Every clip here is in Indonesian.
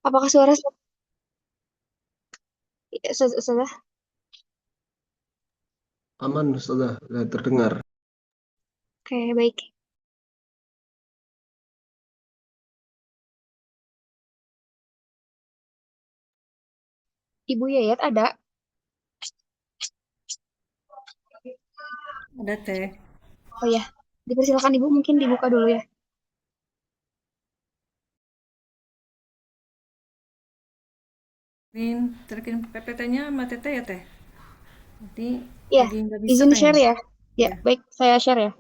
Apakah suara sudah? Aman, sudah terdengar. Oke, baik. Ibu Yayat ada? Ada teh. Oh ya, dipersilakan Ibu mungkin dibuka dulu ya. Terkirim PPT-nya sama Teteh ya teh. Nanti Ya, lagi nggak bisa izin kayaknya. share ya. Ya, Ya. baik, saya share ya.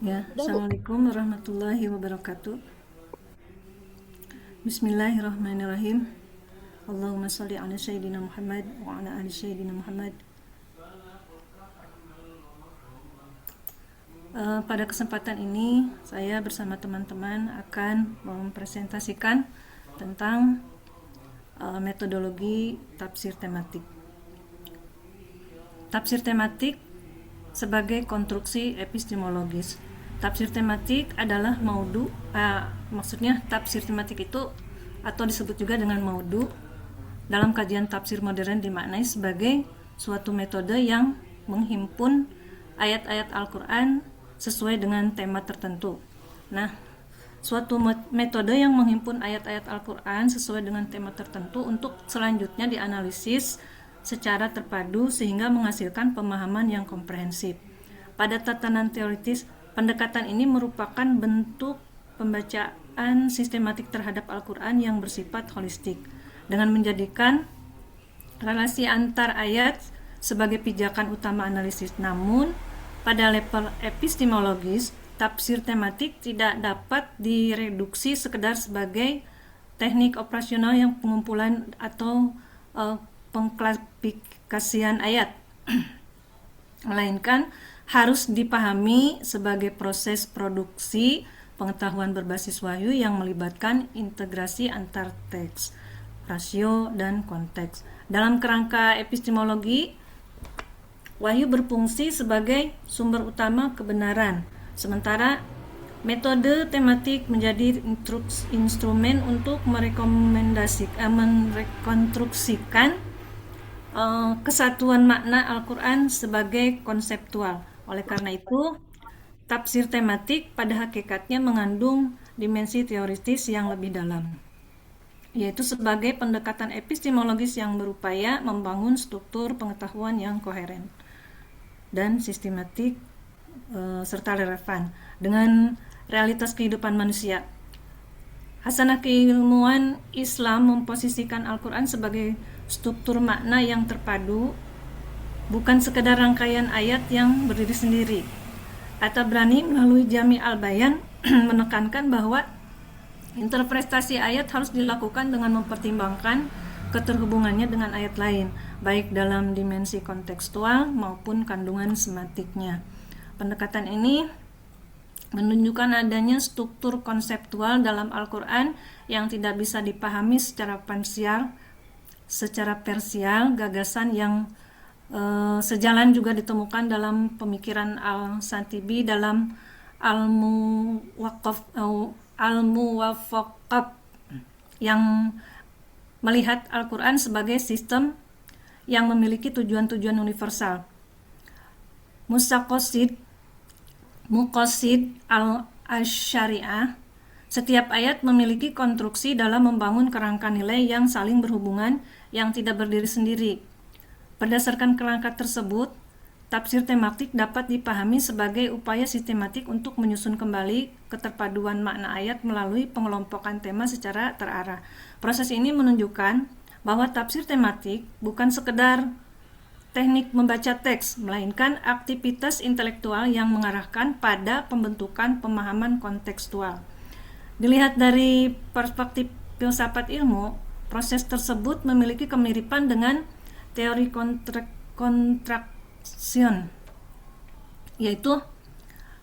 Ya, Udah, Bu. Assalamualaikum warahmatullahi wabarakatuh. Bismillahirrahmanirrahim. Allahumma sholli ala sayyidina Muhammad wa ala ali sayyidina Muhammad. Pada kesempatan ini saya bersama teman-teman akan mempresentasikan tentang metodologi tafsir tematik. Tafsir tematik sebagai konstruksi epistemologis. Tafsir tematik adalah maksudnya tafsir tematik itu atau disebut juga dengan maudu dalam kajian tafsir modern dimaknai sebagai suatu metode yang menghimpun ayat-ayat Al-Quran sesuai dengan tema tertentu. Nah, suatu metode yang menghimpun ayat-ayat Al-Quran sesuai dengan tema tertentu untuk selanjutnya dianalisis secara terpadu sehingga menghasilkan pemahaman yang komprehensif. Pada tatanan teoritis, pendekatan ini merupakan bentuk pembacaan sistematik terhadap Al-Quran yang bersifat holistik, dengan menjadikan relasi antar ayat sebagai pijakan utama analisis. Namun, pada level epistemologis, tafsir tematik tidak dapat direduksi sekedar sebagai teknik operasional yang pengumpulan atau pengklasifikasian ayat, melainkan harus dipahami sebagai proses produksi pengetahuan berbasis wahyu yang melibatkan integrasi antar teks, rasio, dan konteks. Dalam kerangka epistemologi, wahyu berfungsi sebagai sumber utama kebenaran, sementara metode tematik menjadi instrumen untuk merekonstruksikan kesatuan makna Al-Quran sebagai konseptual. Oleh karena itu, tafsir tematik pada hakikatnya mengandung dimensi teoritis yang lebih dalam, yaitu sebagai pendekatan epistemologis yang berupaya membangun struktur pengetahuan yang koheren dan sistematik serta relevan dengan realitas kehidupan manusia. Hasanah keilmuan Islam memposisikan Al-Quran sebagai struktur makna yang terpadu, bukan sekedar rangkaian ayat yang berdiri sendiri. At-Tabrani melalui Jami al-Bayan menekankan bahwa interpretasi ayat harus dilakukan dengan mempertimbangkan keterhubungannya dengan ayat lain, baik dalam dimensi kontekstual maupun kandungan semantiknya. Pendekatan ini menunjukkan adanya struktur konseptual dalam Al-Quran yang tidak bisa dipahami secara parsial, gagasan yang sejalan juga ditemukan dalam pemikiran Al-Santibi dalam Al-Muwafaqat yang melihat Al-Quran sebagai sistem yang memiliki tujuan-tujuan universal. Muqasid al-Syariah, setiap ayat memiliki konstruksi dalam membangun kerangka nilai yang saling berhubungan yang tidak berdiri sendiri. Berdasarkan kerangka tersebut, tafsir tematik dapat dipahami sebagai upaya sistematik untuk menyusun kembali keterpaduan makna ayat melalui pengelompokan tema secara terarah. Proses ini menunjukkan bahwa tafsir tematik bukan sekedar teknik membaca teks, melainkan aktivitas intelektual yang mengarahkan pada pembentukan pemahaman kontekstual. Dilihat dari perspektif filsafat ilmu, proses tersebut memiliki kemiripan dengan teori kontraction, yaitu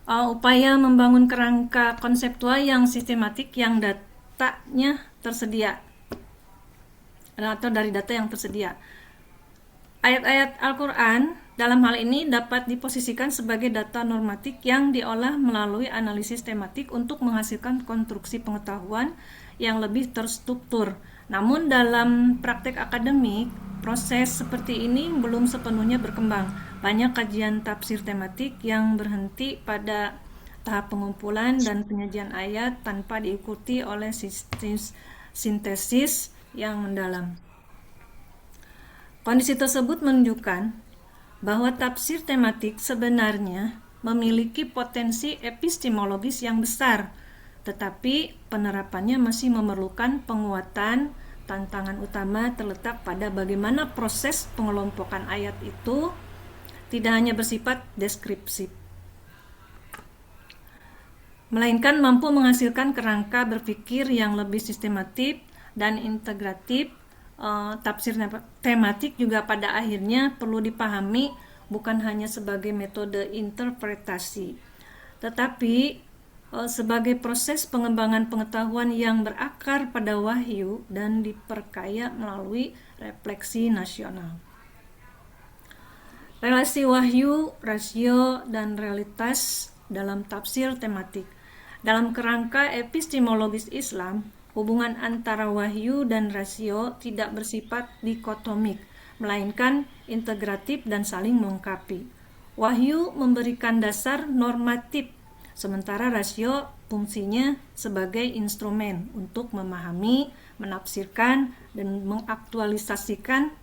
upaya membangun kerangka konseptual yang sistematik yang datanya tersedia atau dari data yang tersedia. Ayat-ayat Al-Quran dalam hal ini dapat diposisikan sebagai data normatif yang diolah melalui analisis tematik untuk menghasilkan konstruksi pengetahuan yang lebih terstruktur. Namun dalam praktek akademik, proses seperti ini belum sepenuhnya berkembang. Banyak kajian tafsir tematik yang berhenti pada tahap pengumpulan dan penyajian ayat tanpa diikuti oleh sistem sintesis yang mendalam. Kondisi tersebut menunjukkan bahwa tafsir tematik sebenarnya memiliki potensi epistemologis yang besar, tetapi penerapannya masih memerlukan penguatan. Tantangan utama terletak pada bagaimana proses pengelompokan ayat itu tidak hanya bersifat deskripsi, melainkan mampu menghasilkan kerangka berpikir yang lebih sistematik dan integratif. Tafsir tematik juga pada akhirnya perlu dipahami bukan hanya sebagai metode interpretasi, tetapi sebagai proses pengembangan pengetahuan yang berakar pada wahyu dan diperkaya melalui refleksi nasional. Relasi wahyu, rasio, dan realitas dalam tafsir tematik. Dalam kerangka epistemologis Islam, hubungan antara wahyu dan rasio tidak bersifat dikotomik, melainkan integratif dan saling melengkapi. Wahyu memberikan dasar normatif, sementara rasio fungsinya sebagai instrumen untuk memahami, menafsirkan, dan mengaktualisasikan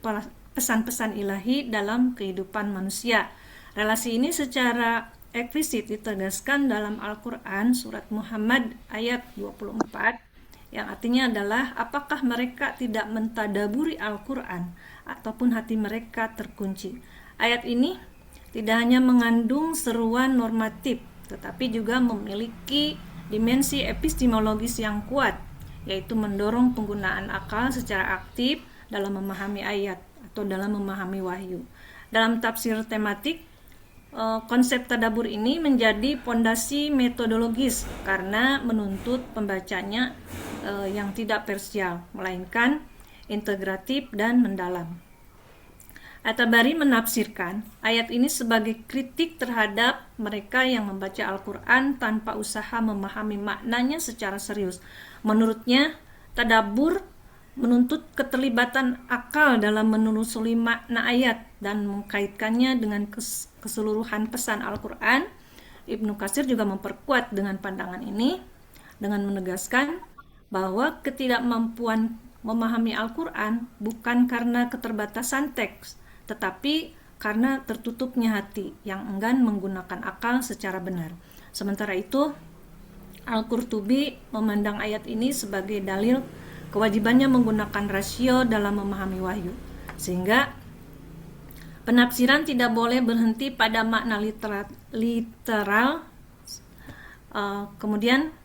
pesan-pesan ilahi dalam kehidupan manusia. Relasi ini secara eksplisit ditegaskan dalam Al-Quran surat Muhammad ayat 24, yang artinya adalah apakah mereka tidak mentadaburi Al-Quran ataupun hati mereka terkunci. Ayat ini tidak hanya mengandung seruan normatif, tetapi juga memiliki dimensi epistemologis yang kuat, yaitu mendorong penggunaan akal secara aktif dalam memahami ayat atau dalam memahami wahyu. Dalam tafsir tematik, konsep tadabur ini menjadi pondasi metodologis karena menuntut pembacanya yang tidak parsial, melainkan integratif dan mendalam. At-Tabari menafsirkan ayat ini sebagai kritik terhadap mereka yang membaca Al-Quran tanpa usaha memahami maknanya secara serius. Menurutnya, tadabbur menuntut keterlibatan akal dalam menelusuri makna ayat dan mengkaitkannya dengan keseluruhan pesan Al-Quran. Ibnu Katsir juga memperkuat dengan pandangan ini dengan menegaskan bahwa ketidakmampuan memahami Al-Quran bukan karena keterbatasan teks, tetapi karena tertutupnya hati yang enggan menggunakan akal secara benar. Sementara itu, Al-Qurtubi memandang ayat ini sebagai dalil kewajibannya menggunakan rasio dalam memahami wahyu, sehingga penafsiran tidak boleh berhenti pada makna literal. Kemudian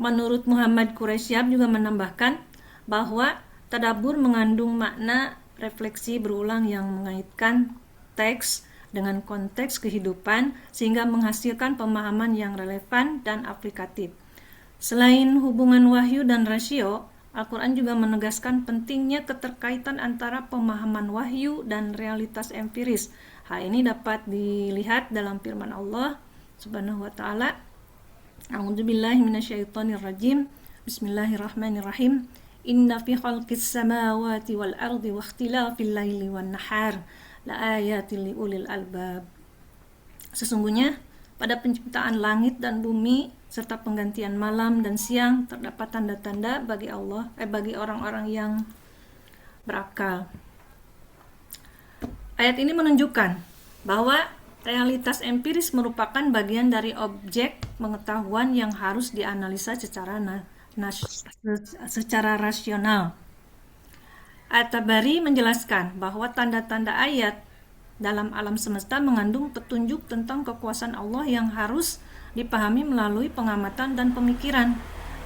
menurut Muhammad Quraisyab juga menambahkan bahwa tadabbur mengandung makna refleksi berulang yang mengaitkan teks dengan konteks kehidupan sehingga menghasilkan pemahaman yang relevan dan aplikatif. Selain hubungan wahyu dan rasio, Al-Quran juga menegaskan pentingnya keterkaitan antara pemahaman wahyu dan realitas empiris. Hal ini dapat dilihat dalam firman Allah Subhanahu wa taala, A'udzubillahi minasyaitonirrajim. Bismillahirrahmanirrahim. Inna fi khalqis samawati wal ardi wa ikhtilafil laili wan nahar la ayatil liulil albab. Sesungguhnya pada penciptaan langit dan bumi serta penggantian malam dan siang terdapat tanda-tanda bagi orang-orang yang berakal. Ayat ini menunjukkan bahwa realitas empiris merupakan bagian dari objek pengetahuan yang harus dianalisa secara rasional. At-Tabari menjelaskan bahwa tanda-tanda ayat dalam alam semesta mengandung petunjuk tentang kekuasaan Allah yang harus dipahami melalui pengamatan dan pemikiran.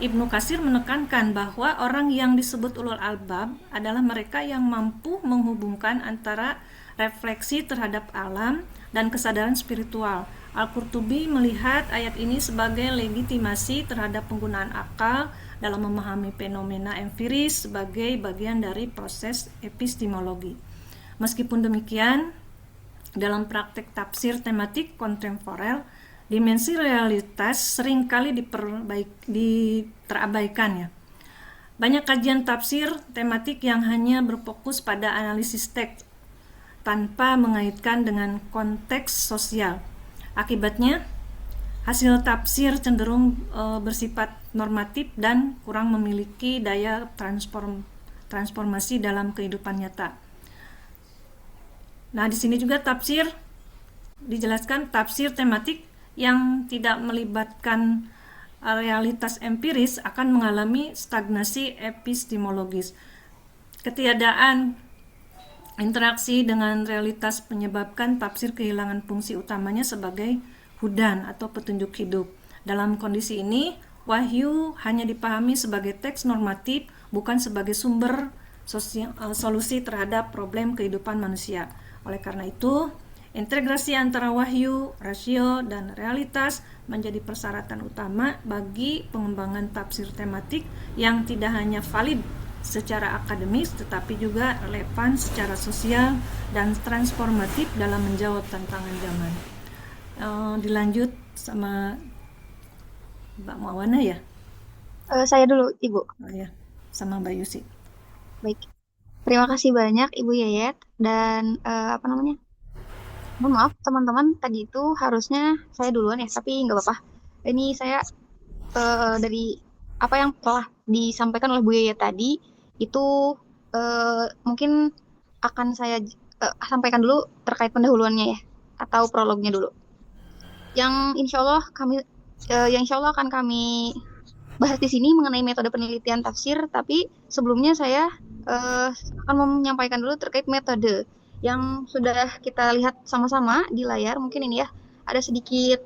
Ibnu Katsir menekankan bahwa orang yang disebut ulul albab adalah mereka yang mampu menghubungkan antara refleksi terhadap alam dan kesadaran spiritual. Al-Qurtubi melihat ayat ini sebagai legitimasi terhadap penggunaan akal dalam memahami fenomena empiris sebagai bagian dari proses epistemologi. Meskipun demikian, dalam praktek tafsir tematik kontemporer, dimensi realitas seringkali terabaikan ya. Banyak kajian tafsir tematik yang hanya berfokus pada analisis teks tanpa mengaitkan dengan konteks sosial. Akibatnya, hasil tafsir cenderung bersifat normatif dan kurang memiliki daya transformasi dalam kehidupan nyata. Nah, di sini juga dijelaskan tafsir tematik yang tidak melibatkan realitas empiris akan mengalami stagnasi epistemologis. Ketiadaan interaksi dengan realitas menyebabkan tafsir kehilangan fungsi utamanya sebagai hudan atau petunjuk hidup. Dalam kondisi ini, wahyu hanya dipahami sebagai teks normatif, bukan sebagai sumber solusi terhadap problem kehidupan manusia. Oleh karena itu, integrasi antara wahyu, rasio, dan realitas menjadi persyaratan utama bagi pengembangan tafsir tematik yang tidak hanya valid secara akademis tetapi juga relevan secara sosial dan transformatif dalam menjawab tantangan zaman. Dilanjut sama Mbak Mawana ya? Saya dulu, Ibu. Oh ya, sama Mbak Yusi. Baik. Terima kasih banyak, Ibu Yayat. Dan mohon maaf teman-teman, tadi itu harusnya saya duluan ya, tapi nggak apa-apa. Ini saya dari apa yang telah disampaikan oleh Bu Yayat tadi, itu mungkin akan saya sampaikan dulu terkait pendahuluannya ya, atau prolognya dulu. Yang insya Allah akan kami bahas di sini mengenai metode penelitian tafsir, tapi sebelumnya saya akan menyampaikan dulu terkait metode yang sudah kita lihat sama-sama di layar. Mungkin ini ya, ada sedikit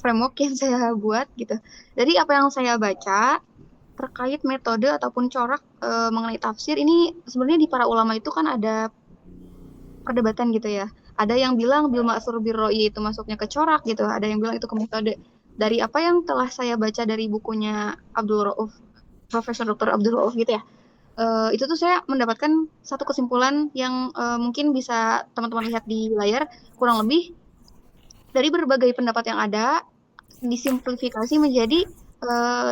framework yang saya buat gitu. Jadi apa yang saya baca terkait metode ataupun corak mengenai tafsir ini, sebenarnya di para ulama itu kan ada perdebatan gitu ya. Ada yang bilang bil ma'tsur bir ra'yi itu masuknya ke corak gitu. Ada yang bilang itu ke metode. Dari apa yang telah saya baca dari bukunya Abdul Rauf, Profesor Dr. Abdul Rauf gitu ya. Itu tuh saya mendapatkan satu kesimpulan yang mungkin bisa teman-teman lihat di layar, kurang lebih dari berbagai pendapat yang ada disimplifikasi menjadi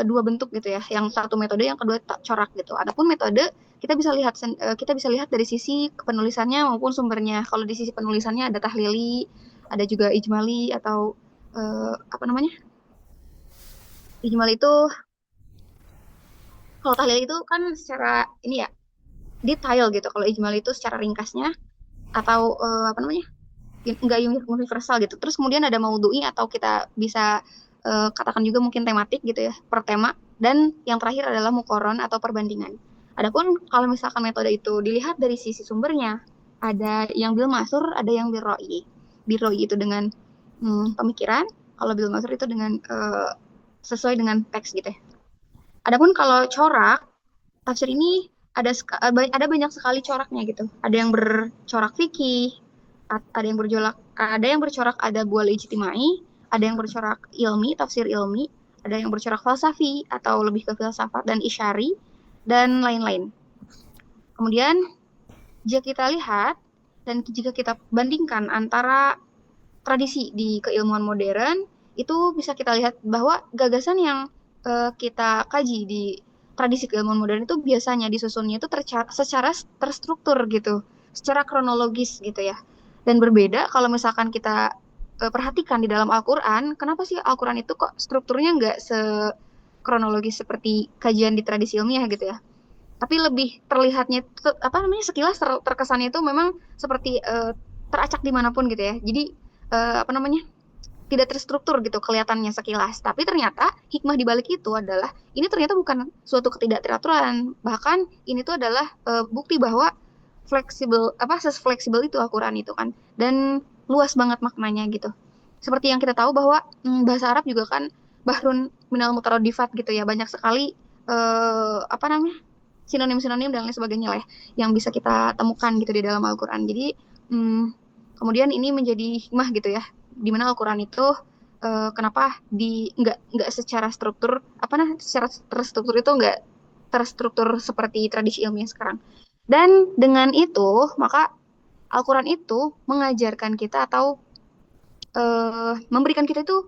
dua bentuk gitu ya. Yang satu metode, yang kedua corak gitu. Adapun metode kita bisa lihat dari sisi penulisannya maupun sumbernya. Kalau di sisi penulisannya ada tahlili, ada juga ijmali atau ijmal itu, kalau tahlil itu kan secara ini ya detail gitu. Kalau ijmal itu secara ringkasnya atau nggak universal gitu. Terus kemudian ada maudhu'i atau kita bisa katakan juga mungkin tematik gitu ya, per tema. Dan yang terakhir adalah muqarron atau perbandingan. Adapun kalau misalkan metode itu dilihat dari sisi sumbernya, ada yang bil ma'tsur, ada yang bil ra'yi. Bil ra'yi itu dengan pemikiran, kalau bil ma'tsur itu dengan sesuai dengan teks gitu ya. Adapun kalau corak tafsir ini ada banyak sekali coraknya gitu. Ada yang bercorak fikih, ada yang bercorak adabul ijtimai, ada yang bercorak ilmi, tafsir ilmi, ada yang bercorak falsafi atau lebih ke filsafat dan isyari dan lain-lain. Kemudian jika kita lihat dan jika kita bandingkan antara tradisi di keilmuan modern, itu bisa kita lihat bahwa gagasan yang kita kaji di tradisi keilmuan modern itu biasanya disusunnya itu secara terstruktur gitu, secara kronologis gitu ya. Dan berbeda kalau misalkan kita perhatikan di dalam Al-Quran, kenapa sih Al-Quran itu kok strukturnya nggak sekronologis seperti kajian di tradisi ilmiah gitu ya. Tapi lebih terlihatnya sekilas terkesannya itu memang seperti teracak dimanapun gitu ya. Jadi apa namanya, tidak terstruktur gitu kelihatannya sekilas. Tapi ternyata hikmah di balik itu adalah ini ternyata bukan suatu ketidakteraturan. Bahkan ini tuh adalah bukti bahwa fleksibel apa fleksibel itu Al-Qur'an itu kan, dan luas banget maknanya gitu. Seperti yang kita tahu bahwa bahasa Arab juga kan bahrun minal mutaradifat gitu ya. Banyak sekali apa namanya? Sinonim-sinonim dan lain sebagainya lah ya, yang bisa kita temukan gitu di dalam Al-Qur'an. Jadi mm, kemudian ini menjadi hikmah gitu ya, di mana Al-Qur'an itu kenapa di nggak secara struktur apa nah secara terstruktur itu nggak terstruktur seperti tradisi ilmiah sekarang. Dan dengan itu maka Al-Qur'an itu mengajarkan kita atau memberikan kita itu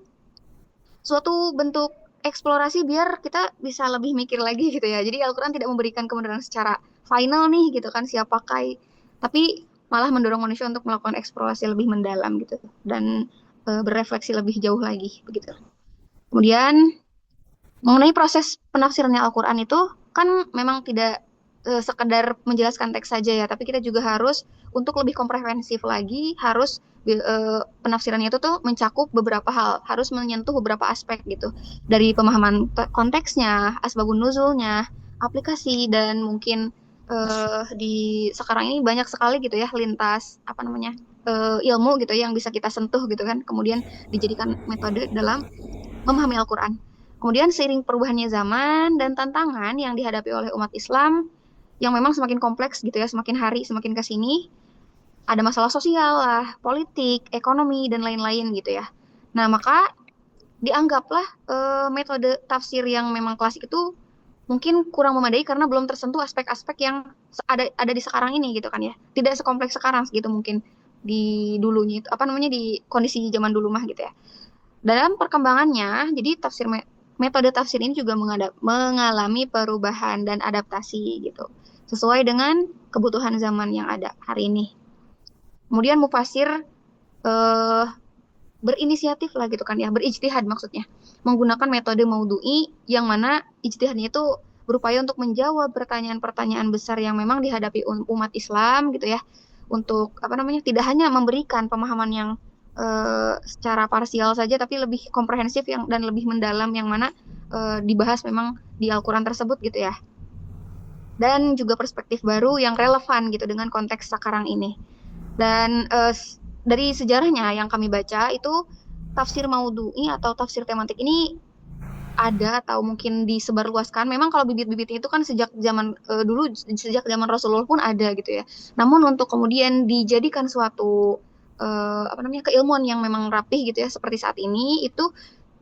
suatu bentuk eksplorasi biar kita bisa lebih mikir lagi gitu ya. Jadi Al-Quran tidak memberikan kebenaran secara final nih gitu kan siap pakai, tapi malah mendorong manusia untuk melakukan eksplorasi lebih mendalam gitu dan berefleksi lebih jauh lagi begitu. Kemudian mengenai proses penafsirannya Al-Quran itu kan memang tidak sekedar menjelaskan teks saja ya, tapi kita juga harus untuk lebih komprehensif lagi, harus penafsirannya itu tuh mencakup beberapa hal, harus menyentuh beberapa aspek gitu. Dari pemahaman konteksnya, asbabun nuzulnya, aplikasi dan mungkin di sekarang ini banyak sekali gitu ya lintas apa namanya? Ilmu gitu ya yang bisa kita sentuh gitu kan, kemudian dijadikan metode dalam memahami Al-Quran. Kemudian seiring perubahannya zaman dan tantangan yang dihadapi oleh umat Islam yang memang semakin kompleks gitu ya, semakin hari semakin ke sini, ada masalah sosial lah, politik, ekonomi, dan lain-lain gitu ya. Nah, maka dianggaplah metode tafsir yang memang klasik itu mungkin kurang memadai karena belum tersentuh aspek-aspek yang ada di sekarang ini gitu kan ya. Tidak sekompleks sekarang gitu mungkin di dulunya itu apa namanya di kondisi zaman dulu mah gitu ya. Dalam perkembangannya, jadi metode tafsir ini juga mengalami perubahan dan adaptasi gitu, sesuai dengan kebutuhan zaman yang ada hari ini. Kemudian mufasir eh, berinisiatif lah gitu kan ya, berijtihad maksudnya, menggunakan metode maudhu'i yang mana ijtihadnya itu berupaya untuk menjawab pertanyaan-pertanyaan besar yang memang dihadapi umat Islam gitu ya, untuk apa namanya tidak hanya memberikan pemahaman yang secara parsial saja tapi lebih komprehensif yang dan lebih mendalam yang mana dibahas memang di Al-Qur'an tersebut gitu ya. Dan juga perspektif baru yang relevan gitu dengan konteks sekarang ini. Dan dari sejarahnya yang kami baca itu tafsir maudhu'i atau tafsir tematik ini ada atau mungkin disebarluaskan. Memang kalau bibit-bibitnya itu kan sejak zaman dulu, sejak zaman Rasulullah pun ada gitu ya. Namun untuk kemudian dijadikan suatu apa namanya keilmuan yang memang rapih gitu ya seperti saat ini itu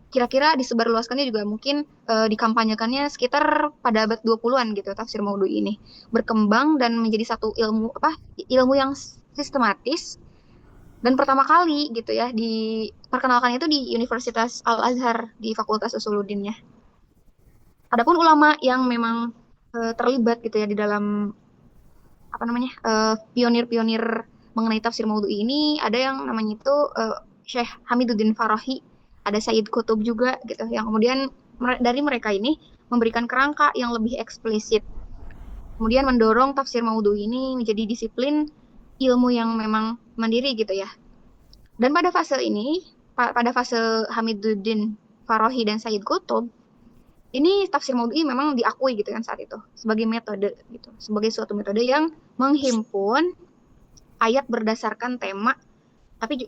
kira-kira disebarluaskannya juga mungkin dikampanyekannya sekitar pada abad 20-an gitu tafsir maudhu'i ini berkembang dan menjadi satu ilmu yang sistematis dan pertama kali gitu ya diperkenalkan itu di Universitas Al-Azhar di Fakultas Usuluddinnya. Adapun ulama yang memang terlibat gitu ya di dalam apa namanya pionir-pionir mengenai tafsir maudhu'i ini ada yang namanya itu Syekh Hamiduddin Farahi, ada Sayyid Qutb juga gitu yang kemudian dari mereka ini memberikan kerangka yang lebih eksplisit, kemudian mendorong tafsir maudhu'i ini menjadi disiplin ilmu yang memang mandiri gitu ya. Dan pada fase ini, pada fase Hamiduddin Farahi dan Sayyid Qutb, ini tafsir maudhu'i memang diakui gitu kan saat itu sebagai metode gitu, sebagai suatu metode yang menghimpun ayat berdasarkan tema, tapi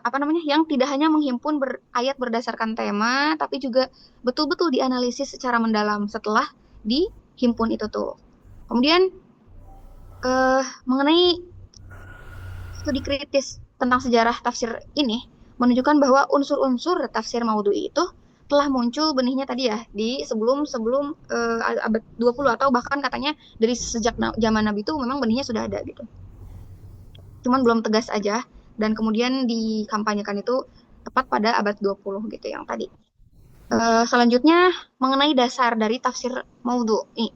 apa namanya yang tidak hanya menghimpun ayat berdasarkan tema, tapi juga betul-betul dianalisis secara mendalam setelah dihimpun itu tuh. Kemudian mengenai studi kritis tentang sejarah tafsir ini menunjukkan bahwa unsur-unsur tafsir maudhu'i itu telah muncul benihnya tadi ya di sebelum abad 20 atau bahkan katanya dari sejak zaman Nabi itu memang benihnya sudah ada gitu. Cuman belum tegas aja dan kemudian dikampanyekan itu tepat pada abad 20 gitu yang tadi. Selanjutnya mengenai dasar dari tafsir maudhu'i.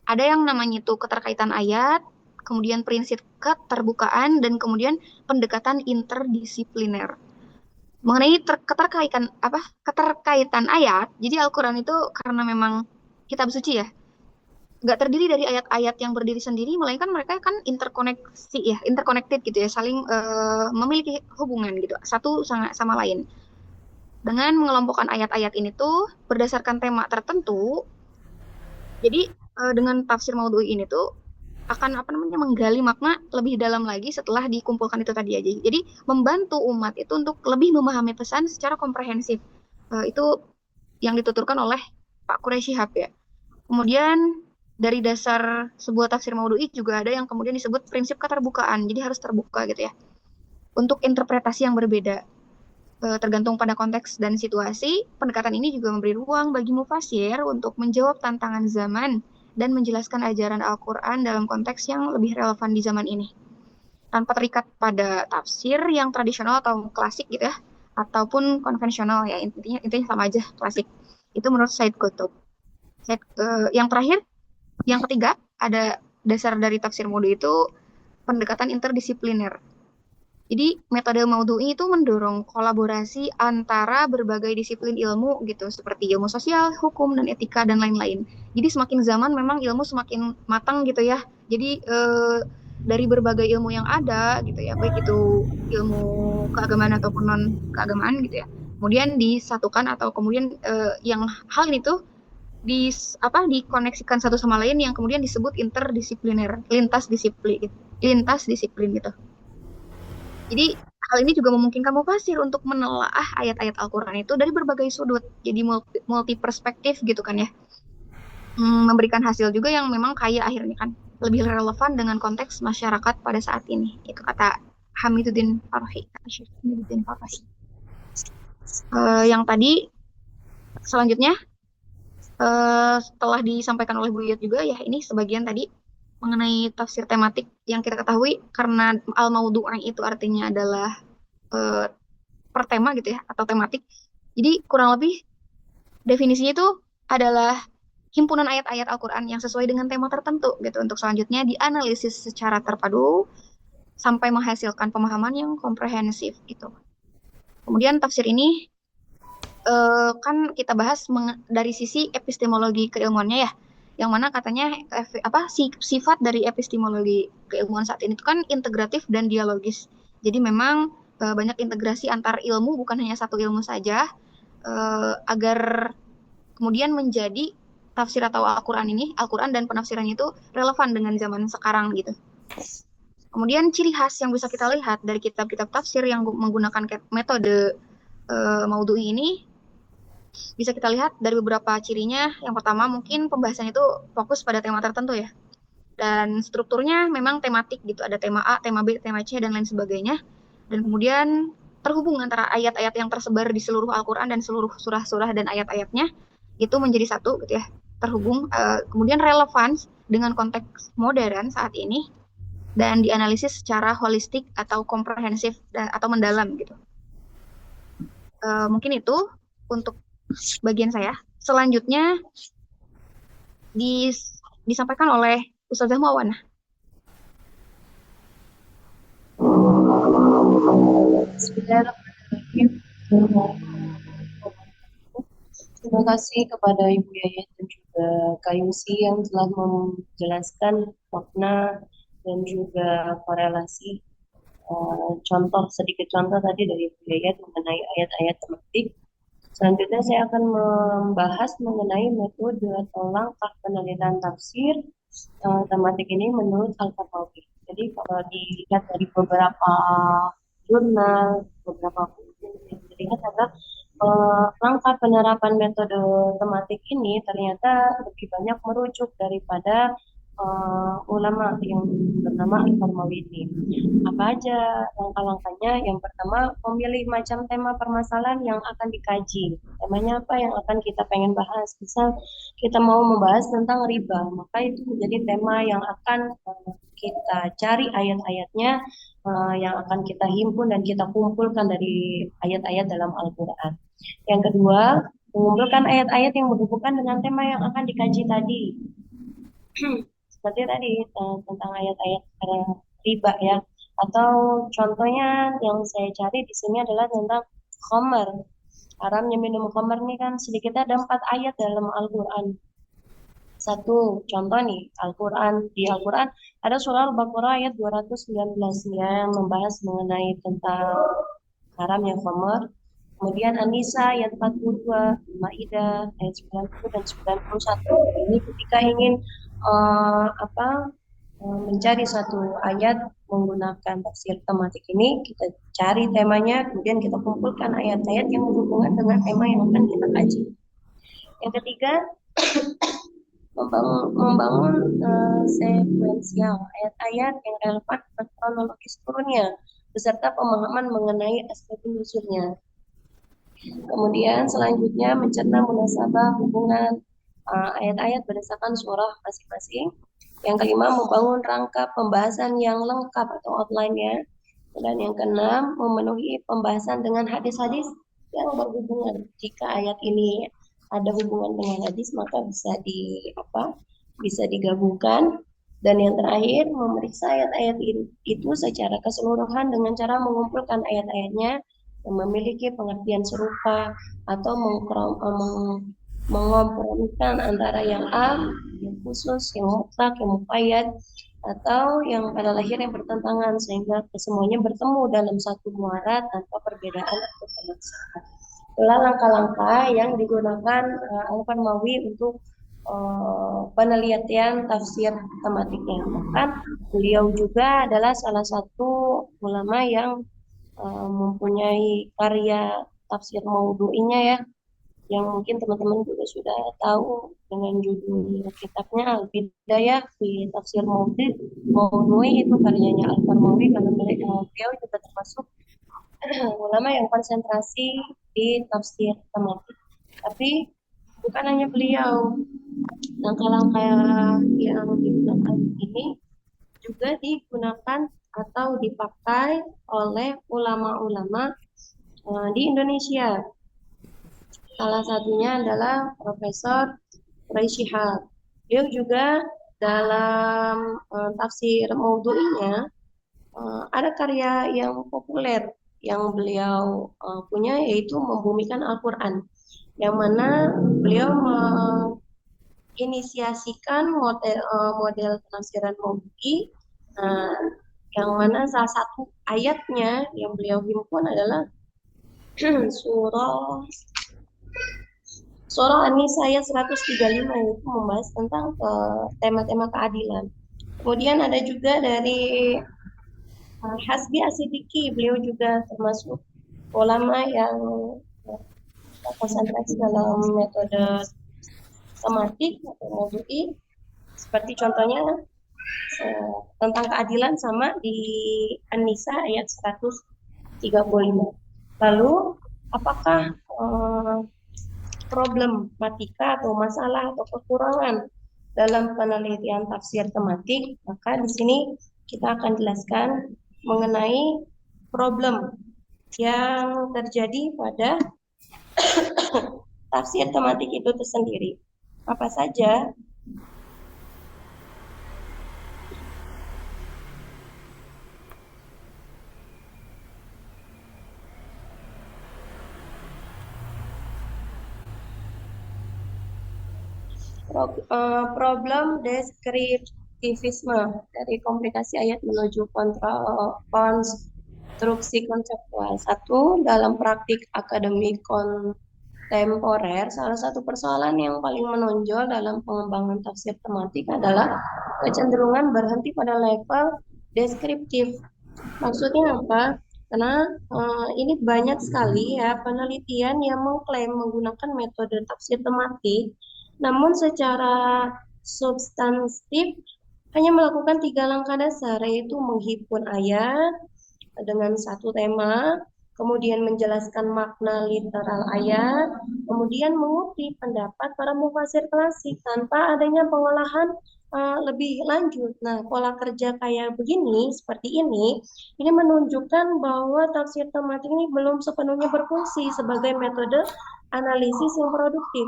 Ada yang namanya itu keterkaitan ayat, kemudian prinsip keterbukaan, dan kemudian pendekatan interdisipliner. Mengenai keterkaitan ayat, jadi Al-Quran itu karena memang kitab suci ya, nggak terdiri dari ayat-ayat yang berdiri sendiri, melainkan mereka kan interkoneksi ya, interconnected gitu ya, saling memiliki hubungan gitu, satu sama lain. Dengan mengelompokkan ayat-ayat ini tuh berdasarkan tema tertentu, jadi dengan tafsir maudhui ini tuh akan apa namanya menggali makna lebih dalam lagi setelah dikumpulkan itu tadi aja. Jadi membantu umat itu untuk lebih memahami pesan secara komprehensif. Itu yang dituturkan oleh Pak Quraisy Shihab ya. Kemudian dari dasar sebuah tafsir maudhui juga ada yang kemudian disebut prinsip keterbukaan. Jadi harus terbuka gitu ya. Untuk interpretasi yang berbeda. Tergantung pada konteks dan situasi, pendekatan ini juga memberi ruang bagi mufasir untuk menjawab tantangan zaman dan menjelaskan ajaran Al-Quran dalam konteks yang lebih relevan di zaman ini. Tanpa terikat pada tafsir yang tradisional atau klasik gitu ya, ataupun konvensional ya, intinya sama aja klasik. Itu menurut Said Qutb. Yang terakhir, yang ketiga, ada dasar dari tafsir maudhu itu pendekatan interdisipliner. Jadi metode maudhu'i itu mendorong kolaborasi antara berbagai disiplin ilmu gitu, seperti ilmu sosial, hukum, dan etika, dan lain-lain. Jadi semakin zaman memang ilmu semakin matang gitu ya. Jadi dari berbagai ilmu yang ada gitu ya, baik itu ilmu keagamaan ataupun non keagamaan gitu ya. Kemudian disatukan atau kemudian yang hal ini tuh dikoneksikan satu sama lain yang kemudian disebut interdisipliner, lintas disiplin gitu. Jadi hal ini juga memungkinkan mufasir untuk menelaah ayat-ayat Al-Quran itu dari berbagai sudut, jadi multi perspektif gitu kan ya. Memberikan hasil juga yang memang kaya akhirnya kan, lebih relevan dengan konteks masyarakat pada saat ini. Itu kata Hamiduddin Farhi. Hamiduddin Farhi. Yang tadi selanjutnya setelah disampaikan oleh Bu Yud juga ya, ini sebagian tadi mengenai tafsir tematik yang kita ketahui karena al-maudu'ah itu artinya adalah eh, per tema gitu ya atau tematik. Jadi kurang lebih definisinya itu adalah himpunan ayat-ayat Al-Quran yang sesuai dengan tema tertentu gitu. Untuk selanjutnya dianalisis secara terpadu sampai menghasilkan pemahaman yang komprehensif gitu. Kemudian tafsir ini kan kita bahas dari sisi epistemologi keilmuannya ya, yang mana katanya sifat dari epistemologi keilmuan saat ini itu kan integratif dan dialogis. Jadi memang banyak integrasi antar ilmu, bukan hanya satu ilmu saja, agar kemudian menjadi tafsir atau Al-Quran dan penafsirannya itu relevan dengan zaman sekarang gitu. Kemudian ciri khas yang bisa kita lihat dari kitab-kitab tafsir yang menggunakan metode maudhu'i ini bisa kita lihat dari beberapa cirinya. Yang pertama mungkin pembahasannya itu fokus pada tema tertentu ya. Dan strukturnya memang tematik gitu. Ada tema A, tema B, tema C, dan lain sebagainya. Dan kemudian terhubung antara ayat-ayat yang tersebar di seluruh Al-Quran dan seluruh surah-surah dan ayat-ayatnya. Itu menjadi satu gitu ya. Terhubung. Kemudian relevan dengan konteks modern saat ini. Dan dianalisis secara holistik atau komprehensif atau mendalam gitu. Mungkin itu untuk bagian saya. Selanjutnya disampaikan oleh Ustazah Mawana. Terima kasih kepada Ibu Yayat dan juga Kak Yusi yang telah menjelaskan makna dan juga korelasi sedikit contoh tadi dari Ibu Yayat mengenai ayat-ayat tematik. Selanjutnya saya akan membahas mengenai metode atau langkah penelitian tafsir tematik ini menurut Al-Qaradawi. Jadi kalau dilihat dari beberapa jurnal, beberapa buku yang dilihat adalah langkah penerapan metode tematik ini ternyata lebih banyak merujuk daripada ulama yang bernama Al-Qaradawi ini. Apa aja langkah-langkahnya? Yang pertama, memilih macam tema permasalahan yang akan dikaji. Temanya apa yang akan kita pengen bahas? Misal kita mau membahas tentang riba, maka itu menjadi tema yang akan kita cari ayat-ayatnya, yang akan kita himpun dan kita kumpulkan dari ayat-ayat dalam Al-Quran. Yang kedua, mengumpulkan ayat-ayat yang berhubungan dengan tema yang akan dikaji tadi. Seperti tadi tentang ayat-ayat riba ya. Atau contohnya yang saya cari di sini adalah tentang khamar. Haramnya minum khamar ini kan sedikitnya ada 4 ayat dalam Al-Quran. Satu contoh nih, di Al-Quran ada surah Al-Baqarah ayat 219 yang membahas mengenai tentang haramnya khamar. Kemudian An-Nisa ayat 42, Maidah ayat 90 dan 91. Ini ketika ingin apa mencari satu ayat menggunakan tafsir tematik ini, kita cari temanya, kemudian kita kumpulkan ayat-ayat yang berhubungan dengan tema yang akan kita kaji. Yang ketiga, membangun sekuensial ayat-ayat yang relevan dengan kronologis turunnya beserta pemahaman mengenai aspek nuzulnya. Kemudian selanjutnya mencerna munasabah hubungan ayat-ayat berdasarkan surah masing-masing. Yang kelima, membangun rangka pembahasan yang lengkap atau outline-nya. Dan yang keenam, memenuhi pembahasan dengan hadis-hadis yang berhubungan. Jika ayat ini ada hubungan dengan hadis, maka bisa digabungkan. Dan yang terakhir, memeriksa ayat-ayat itu secara keseluruhan dengan cara mengumpulkan ayat-ayatnya yang memiliki pengertian serupa atau mengkompromikan antara yang am, yang khusus, yang mutlak, yang muqayyad, atau yang pada lahirnya bertentangan sehingga kesemuanya bertemu dalam satu muara tanpa perbedaan atau pemaksaan. Itulah langkah-langkah yang digunakan Al-Qarmawi untuk penelitian tafsir tematiknya. Bahkan beliau juga adalah salah satu ulama yang mempunyai karya tafsir maudhu'inya ya, yang mungkin teman-teman juga sudah tahu dengan judul kitabnya Al-Bidayah fi Tafsir Maudhu'i, itu karyanya Al-Qarmawi, karena beliau juga termasuk ulama yang konsentrasi di tafsir tematik. Tapi bukan hanya beliau, langkah-langkah yang digunakan ini juga digunakan atau dipakai oleh ulama-ulama di Indonesia. Salah satunya adalah Profesor Quraisyihab. Beliau juga dalam tafsir maudhu'inya ada karya yang populer yang beliau punya, yaitu Membumikan Al-Quran, yang mana beliau menginisiasikan model penafsiran maudhu'i, yang mana salah satu ayatnya yang beliau himpun adalah Surah An-Nisa ayat 135, itu membahas tentang tema-tema keadilan. Kemudian ada juga dari Hasbi As-Siddiqi, beliau juga termasuk ulama yang konsentrasi dalam metode tematik atau maudhu'i, seperti contohnya tentang keadilan sama di An-Nisa ayat 135. Lalu apakah problematika atau masalah atau kekurangan dalam penelitian tafsir tematik? Maka di sini kita akan jelaskan mengenai problem yang terjadi pada tafsir tematik itu tersendiri. Apa saja? Problem deskriptivisme, dari komplikasi ayat menuju konstruksi konseptual. Satu, dalam praktik akademik kontemporer, salah satu persoalan yang paling menonjol dalam pengembangan tafsir tematik adalah kecenderungan berhenti pada level deskriptif. Maksudnya apa? Karena ini banyak sekali ya penelitian yang mengklaim menggunakan metode tafsir tematik, namun secara substantif hanya melakukan 3 langkah dasar, yaitu menghimpun ayat dengan satu tema, kemudian menjelaskan makna literal ayat, kemudian mengutip pendapat para mufasir klasik tanpa adanya pengolahan lebih lanjut. Nah, pola kerja kayak begini, seperti ini menunjukkan bahwa tafsir tematik ini belum sepenuhnya berfungsi sebagai metode analisis yang produktif,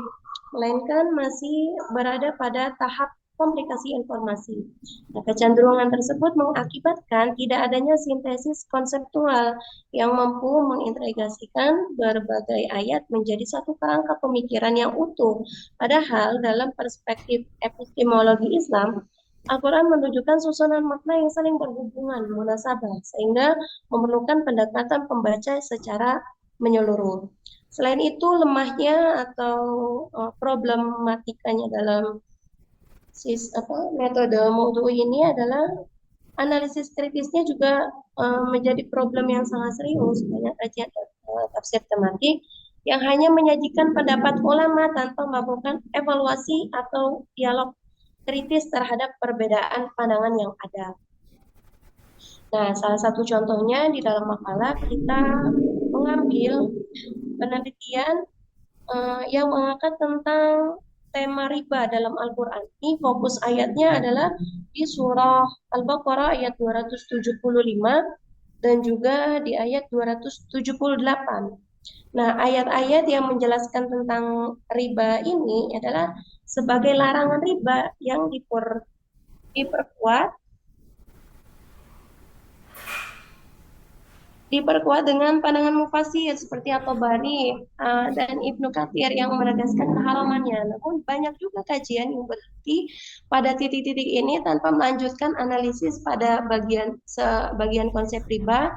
melainkan masih berada pada tahap komplikasi informasi. Nah, kecenderungan tersebut mengakibatkan tidak adanya sintesis konseptual yang mampu mengintegrasikan berbagai ayat menjadi satu kerangka pemikiran yang utuh. Padahal dalam perspektif epistemologi Islam, Al-Quran menunjukkan susunan makna yang saling berhubungan, munasabah, sehingga memerlukan pendekatan pembaca secara menyeluruh. Selain itu, lemahnya atau problematikanya dalam metode Moodle ini adalah analisis kritisnya juga menjadi problem yang sangat serius. Banyak kajian tafsir tematik yang hanya menyajikan pendapat ulama tanpa melakukan evaluasi atau dialog kritis terhadap perbedaan pandangan yang ada. Nah, salah satu contohnya di dalam makalah kita mengambil penelitian yang mengangkat tentang tema riba dalam Al-Quran. Ini fokus ayatnya adalah di surah Al-Baqarah ayat 275 dan juga di ayat 278. Nah, ayat-ayat yang menjelaskan tentang riba ini adalah sebagai larangan riba yang diperkuat dengan pandangan mufasir seperti At-Tabari dan Ibnu Katsir yang menegaskan keharamannya. Namun banyak juga kajian yang berhenti pada titik-titik ini tanpa melanjutkan analisis pada bagian konsep riba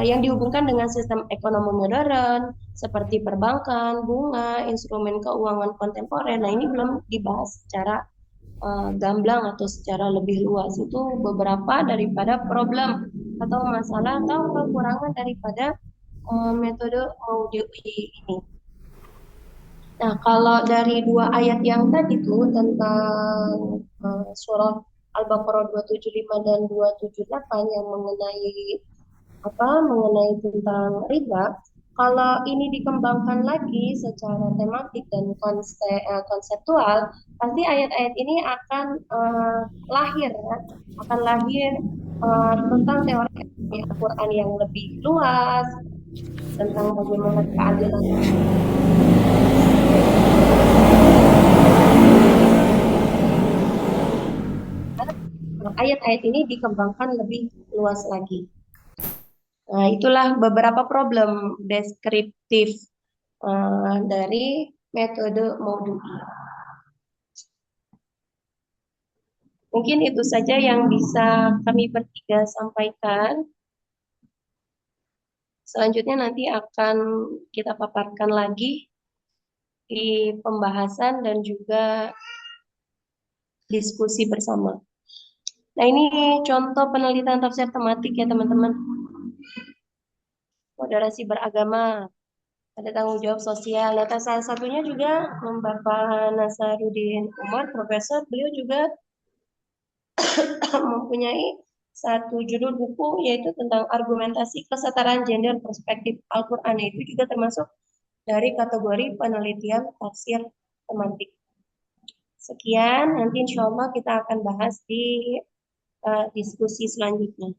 yang dihubungkan dengan sistem ekonomi modern seperti perbankan, bunga, instrumen keuangan kontemporer. Nah, ini belum dibahas secara gamblang atau secara lebih luas. Itu beberapa daripada problem atau masalah atau kekurangan daripada metode Maudu'i ini. Nah, kalau dari dua ayat yang tadi tuh tentang surah Al-Baqarah 275 dan 278 yang mengenai tentang riba, kalau ini dikembangkan lagi secara tematik dan konseptual, pasti ayat-ayat ini akan lahir, ya, akan lahir tentang teori Al-Quran yang lebih luas, tentang bagaimana keadilan. Ayat-ayat ini dikembangkan lebih luas lagi. Nah, itulah beberapa problem deskriptif dari metode Maudu'i. Mungkin itu saja yang bisa kami bertiga sampaikan. Selanjutnya nanti akan kita paparkan lagi di pembahasan dan juga diskusi bersama. Nah, ini contoh penelitian tafsir tematik ya teman-teman. Moderasi beragama, ada tanggung jawab sosial. Nah, salah satunya juga Bapak Nasaruddin Umar, profesor, beliau juga mempunyai satu judul buku yaitu tentang argumentasi kesetaraan gender perspektif Al-Quran. Itu juga termasuk dari kategori penelitian tafsir tematik. Sekian, nanti insya Allah kita akan bahas di diskusi selanjutnya.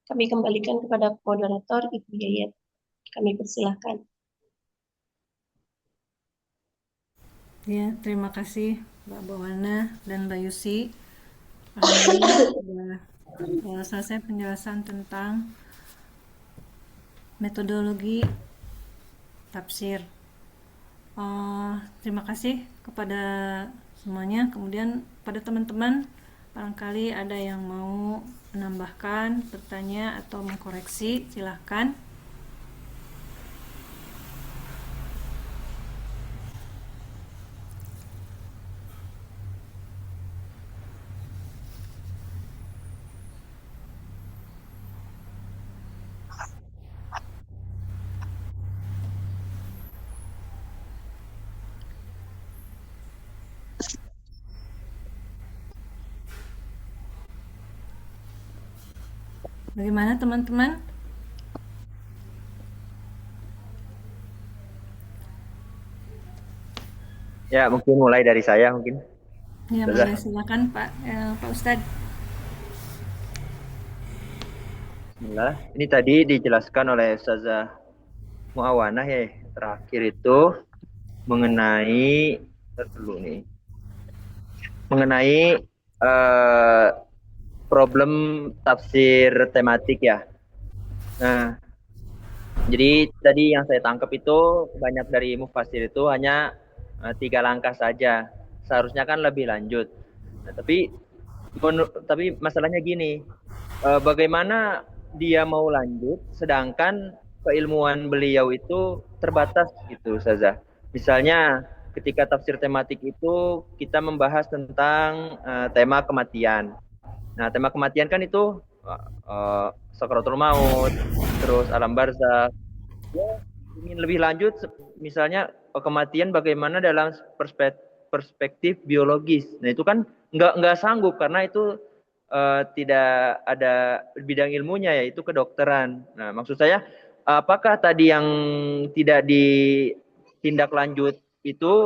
Kami kembalikan kepada moderator Ibu Yayat. Kami persilahkan. Ya, terima kasih Mbak Bawana dan Mbak Yusi. Alhamdulillah sudah selesai penjelasan tentang metodologi tafsir. Terima kasih kepada semuanya. Kemudian pada teman-teman, barangkali ada yang mau menambahkan, bertanya atau mengkoreksi, silahkan. Bagaimana teman-teman? Ya, mungkin mulai dari saya mungkin. Ya, boleh, silakan Pak Ustadz. Bismillah. Ini tadi dijelaskan oleh Ustazah Muawanah ya, terakhir itu mengenai dulu nih. mengenai eh, problem tafsir tematik ya. Nah, jadi tadi yang saya tangkap itu banyak dari mufasir itu hanya 3 langkah saja. Seharusnya kan lebih lanjut. Nah, tapi masalahnya gini, bagaimana dia mau lanjut sedangkan keilmuan beliau itu terbatas gitu Ustazah. Misalnya ketika tafsir tematik itu kita membahas tentang tema kematian. Nah, tema kematian kan itu sakaratul maut, terus alam barzakh. Dia ingin lebih lanjut, misalnya kematian bagaimana dalam perspektif biologis. Nah itu kan nggak sanggup karena itu tidak ada bidang ilmunya yaitu kedokteran. Nah maksud saya apakah tadi yang tidak ditindaklanjut itu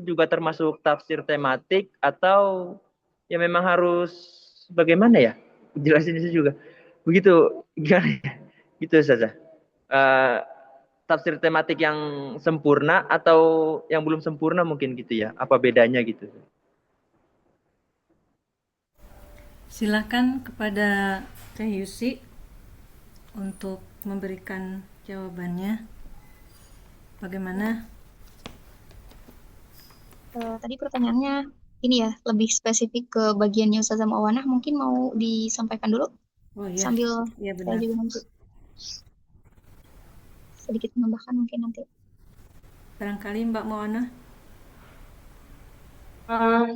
juga termasuk tafsir tematik atau ya memang harus bagaimana ya? Jelasin itu juga. Begitu gimana ya? Gitu saja. Eh, Tafsir tematik yang sempurna atau yang belum sempurna mungkin gitu ya? Apa bedanya gitu? Silakan kepada Teh Yusi untuk memberikan jawabannya. Bagaimana? Tadi pertanyaannya ini ya, lebih spesifik ke bagiannya Ustazah Muawanah, mungkin mau disampaikan dulu Oh iya, sambil iya saya benar. juga nanti sedikit menambahkan mungkin nanti. Barangkali Mbak Moana.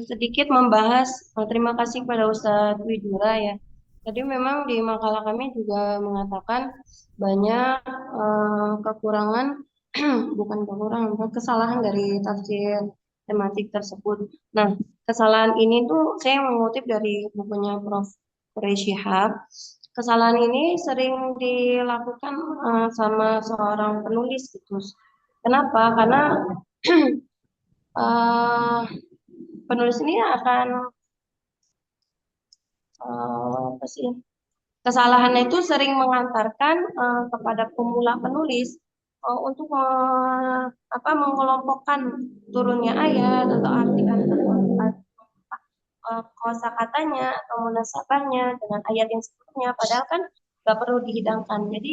Sedikit membahas, terima kasih kepada Ustadz Widura ya. Tadi memang di makalah kami juga mengatakan banyak kekurangan, bukan kekurangan, kesalahan dari tafsir tematik tersebut. Nah, kesalahan ini tuh saya mengutip dari bukunya Prof. Quraish Shihab. Kesalahan ini sering dilakukan sama seorang penulis gitu. Kenapa? Karena eh, penulis ini akan apa sih, kesalahannya itu sering mengantarkan kepada pemula penulis untuk mengelompokkan turunnya ayat atau kosakatanya atau munasabahnya dengan ayat yang sebelumnya, padahal kan nggak perlu dihidangkan. Jadi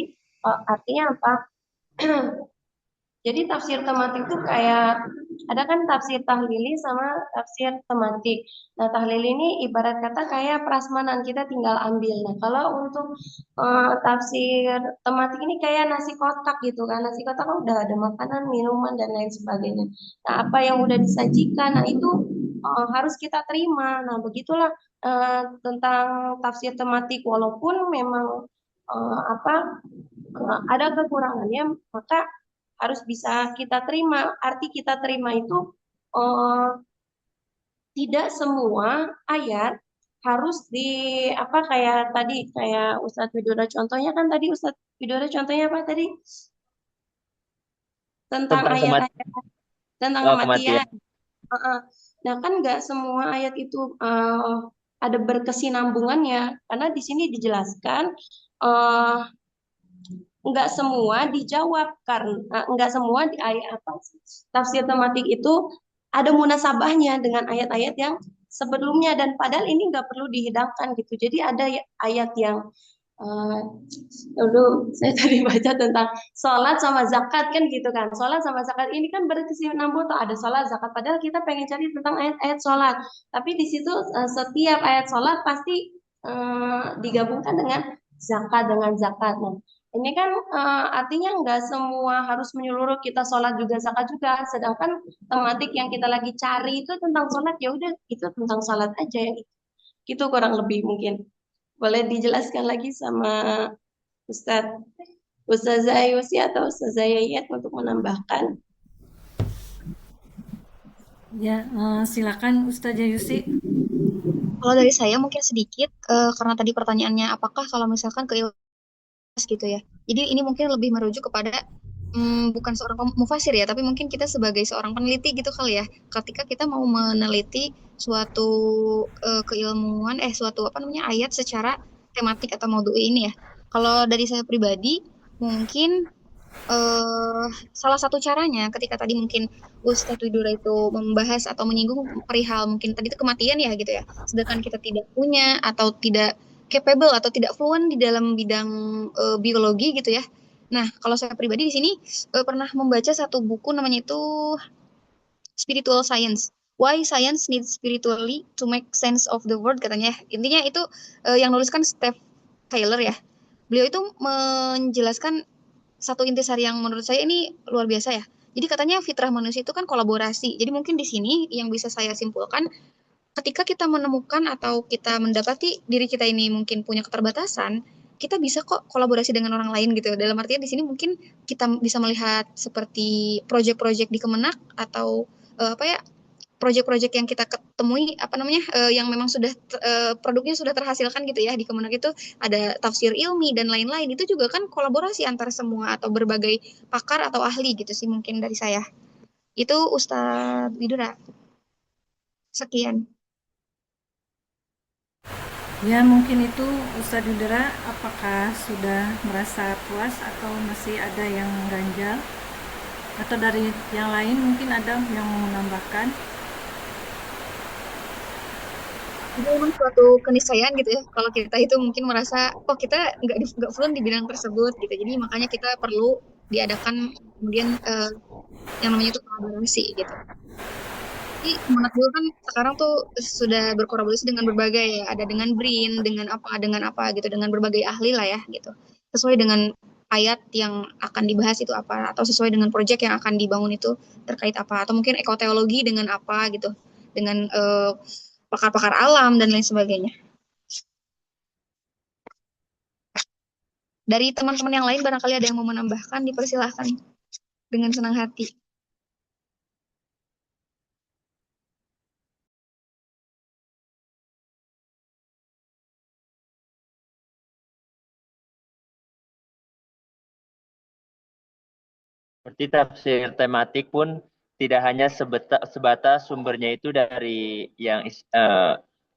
artinya apa? Jadi tafsir tematik itu kayak ada kan tafsir tahlili sama tafsir tematik. Nah, tahlil ini ibarat kata kayak prasmanan kita tinggal ambil. Nah, kalau untuk tafsir tematik ini kayak nasi kotak gitu kan. Nasi kotak kan udah ada makanan, minuman dan lain sebagainya. Nah, apa yang udah disajikan, nah itu harus kita terima. Nah, begitulah tentang tafsir tematik walaupun memang ada kekurangannya, maka harus bisa kita terima. Arti kita terima itu eh, tidak semua ayat harus kayak tadi kayak Ustadz Widura contohnya kan tadi Ustadz Widura contohnya apa tadi tentang Tentang ayat-ayat tentang kematian. kematian. Uh-uh. Nah kan nggak semua ayat itu ada berkesinambungannya karena di sini dijelaskan uh, nggak semua dijawab karena nggak semua di ayat tafsir tematik itu ada munasabahnya dengan ayat-ayat yang sebelumnya dan padahal ini nggak perlu dihidangkan gitu. Jadi ada ayat yang uh, dulu saya tadi baca tentang sholat sama zakat kan gitu kan. Sholat sama zakat ini kan berkesinambungan tuh ada sholat zakat padahal kita pengen cari tentang ayat-ayat sholat. Tapi di situ setiap ayat sholat pasti digabungkan dengan zakat. Nah, ini kan artinya nggak semua harus menyeluruh kita sholat juga zakat juga. Sedangkan tematik yang kita lagi cari itu tentang sholat ya udah itu tentang sholat aja ya. Itu kurang lebih mungkin. Boleh dijelaskan lagi sama Ustadz Ustazah Yusi atau Ustazah Yayat untuk menambahkan. Ya, silakan Ustazah Yusi. Kalau dari saya mungkin sedikit karena tadi pertanyaannya apakah kalau misalkan gitu ya. Jadi ini mungkin lebih merujuk kepada bukan seorang mufasir ya, tapi mungkin kita sebagai seorang peneliti gitu kali ya. Ketika kita mau meneliti suatu keilmuan, suatu ayat secara tematik atau maudu'i ini ya. Kalau dari saya pribadi, mungkin Salah satu caranya ketika tadi mungkin Ustadz Widura itu membahas atau menyinggung perihal mungkin tadi itu kematian ya gitu ya. Sedangkan kita tidak punya atau tidak capable atau tidak fluent di dalam bidang biologi gitu ya. Nah, kalau saya pribadi di sini pernah membaca satu buku namanya itu Spiritual Science. Why Science Needs Spiritually to Make Sense of the World katanya. Intinya itu yang nuliskan Steve Taylor ya. Beliau itu menjelaskan satu intisari yang menurut saya ini luar biasa ya. Jadi katanya fitrah manusia itu kan kolaborasi. Jadi mungkin di sini yang bisa saya simpulkan, ketika kita menemukan atau kita mendapati diri kita ini mungkin punya keterbatasan, kita bisa kok kolaborasi dengan orang lain gitu. Dalam artian di sini mungkin kita bisa melihat seperti proyek-proyek di Kemenak atau apa ya, proyek-proyek yang kita ketemui apa namanya yang memang sudah produknya sudah terhasilkan gitu ya di Kemenak itu ada tafsir ilmi dan lain-lain itu juga kan kolaborasi antar semua atau berbagai pakar atau ahli gitu sih mungkin dari saya. Itu Ustadz Widura. Sekian. Ya, mungkin itu Ustadz Yudera, apakah sudah merasa puas atau masih ada yang ganjal? Atau dari yang lain mungkin ada yang mau menambahkan? Itu memang suatu keniscayaan gitu ya kalau kita itu mungkin merasa oh kita nggak fluent di bidang tersebut gitu jadi makanya kita perlu diadakan kemudian yang namanya itu kolaborasi gitu. Jadi Kemenak dulu kan sekarang tuh sudah berkolaborasi dengan berbagai ya, ada dengan BRIN, dengan apa gitu, dengan berbagai ahli lah ya gitu. Sesuai dengan ayat yang akan dibahas itu apa, atau sesuai dengan proyek yang akan dibangun itu terkait apa, atau mungkin ekoteologi dengan apa gitu, dengan pakar-pakar alam dan lain sebagainya. Dari teman-teman yang lain barangkali ada yang mau menambahkan, dipersilahkan dengan senang hati. Seperti tafsir tematik pun tidak hanya sebatas sumbernya itu dari yang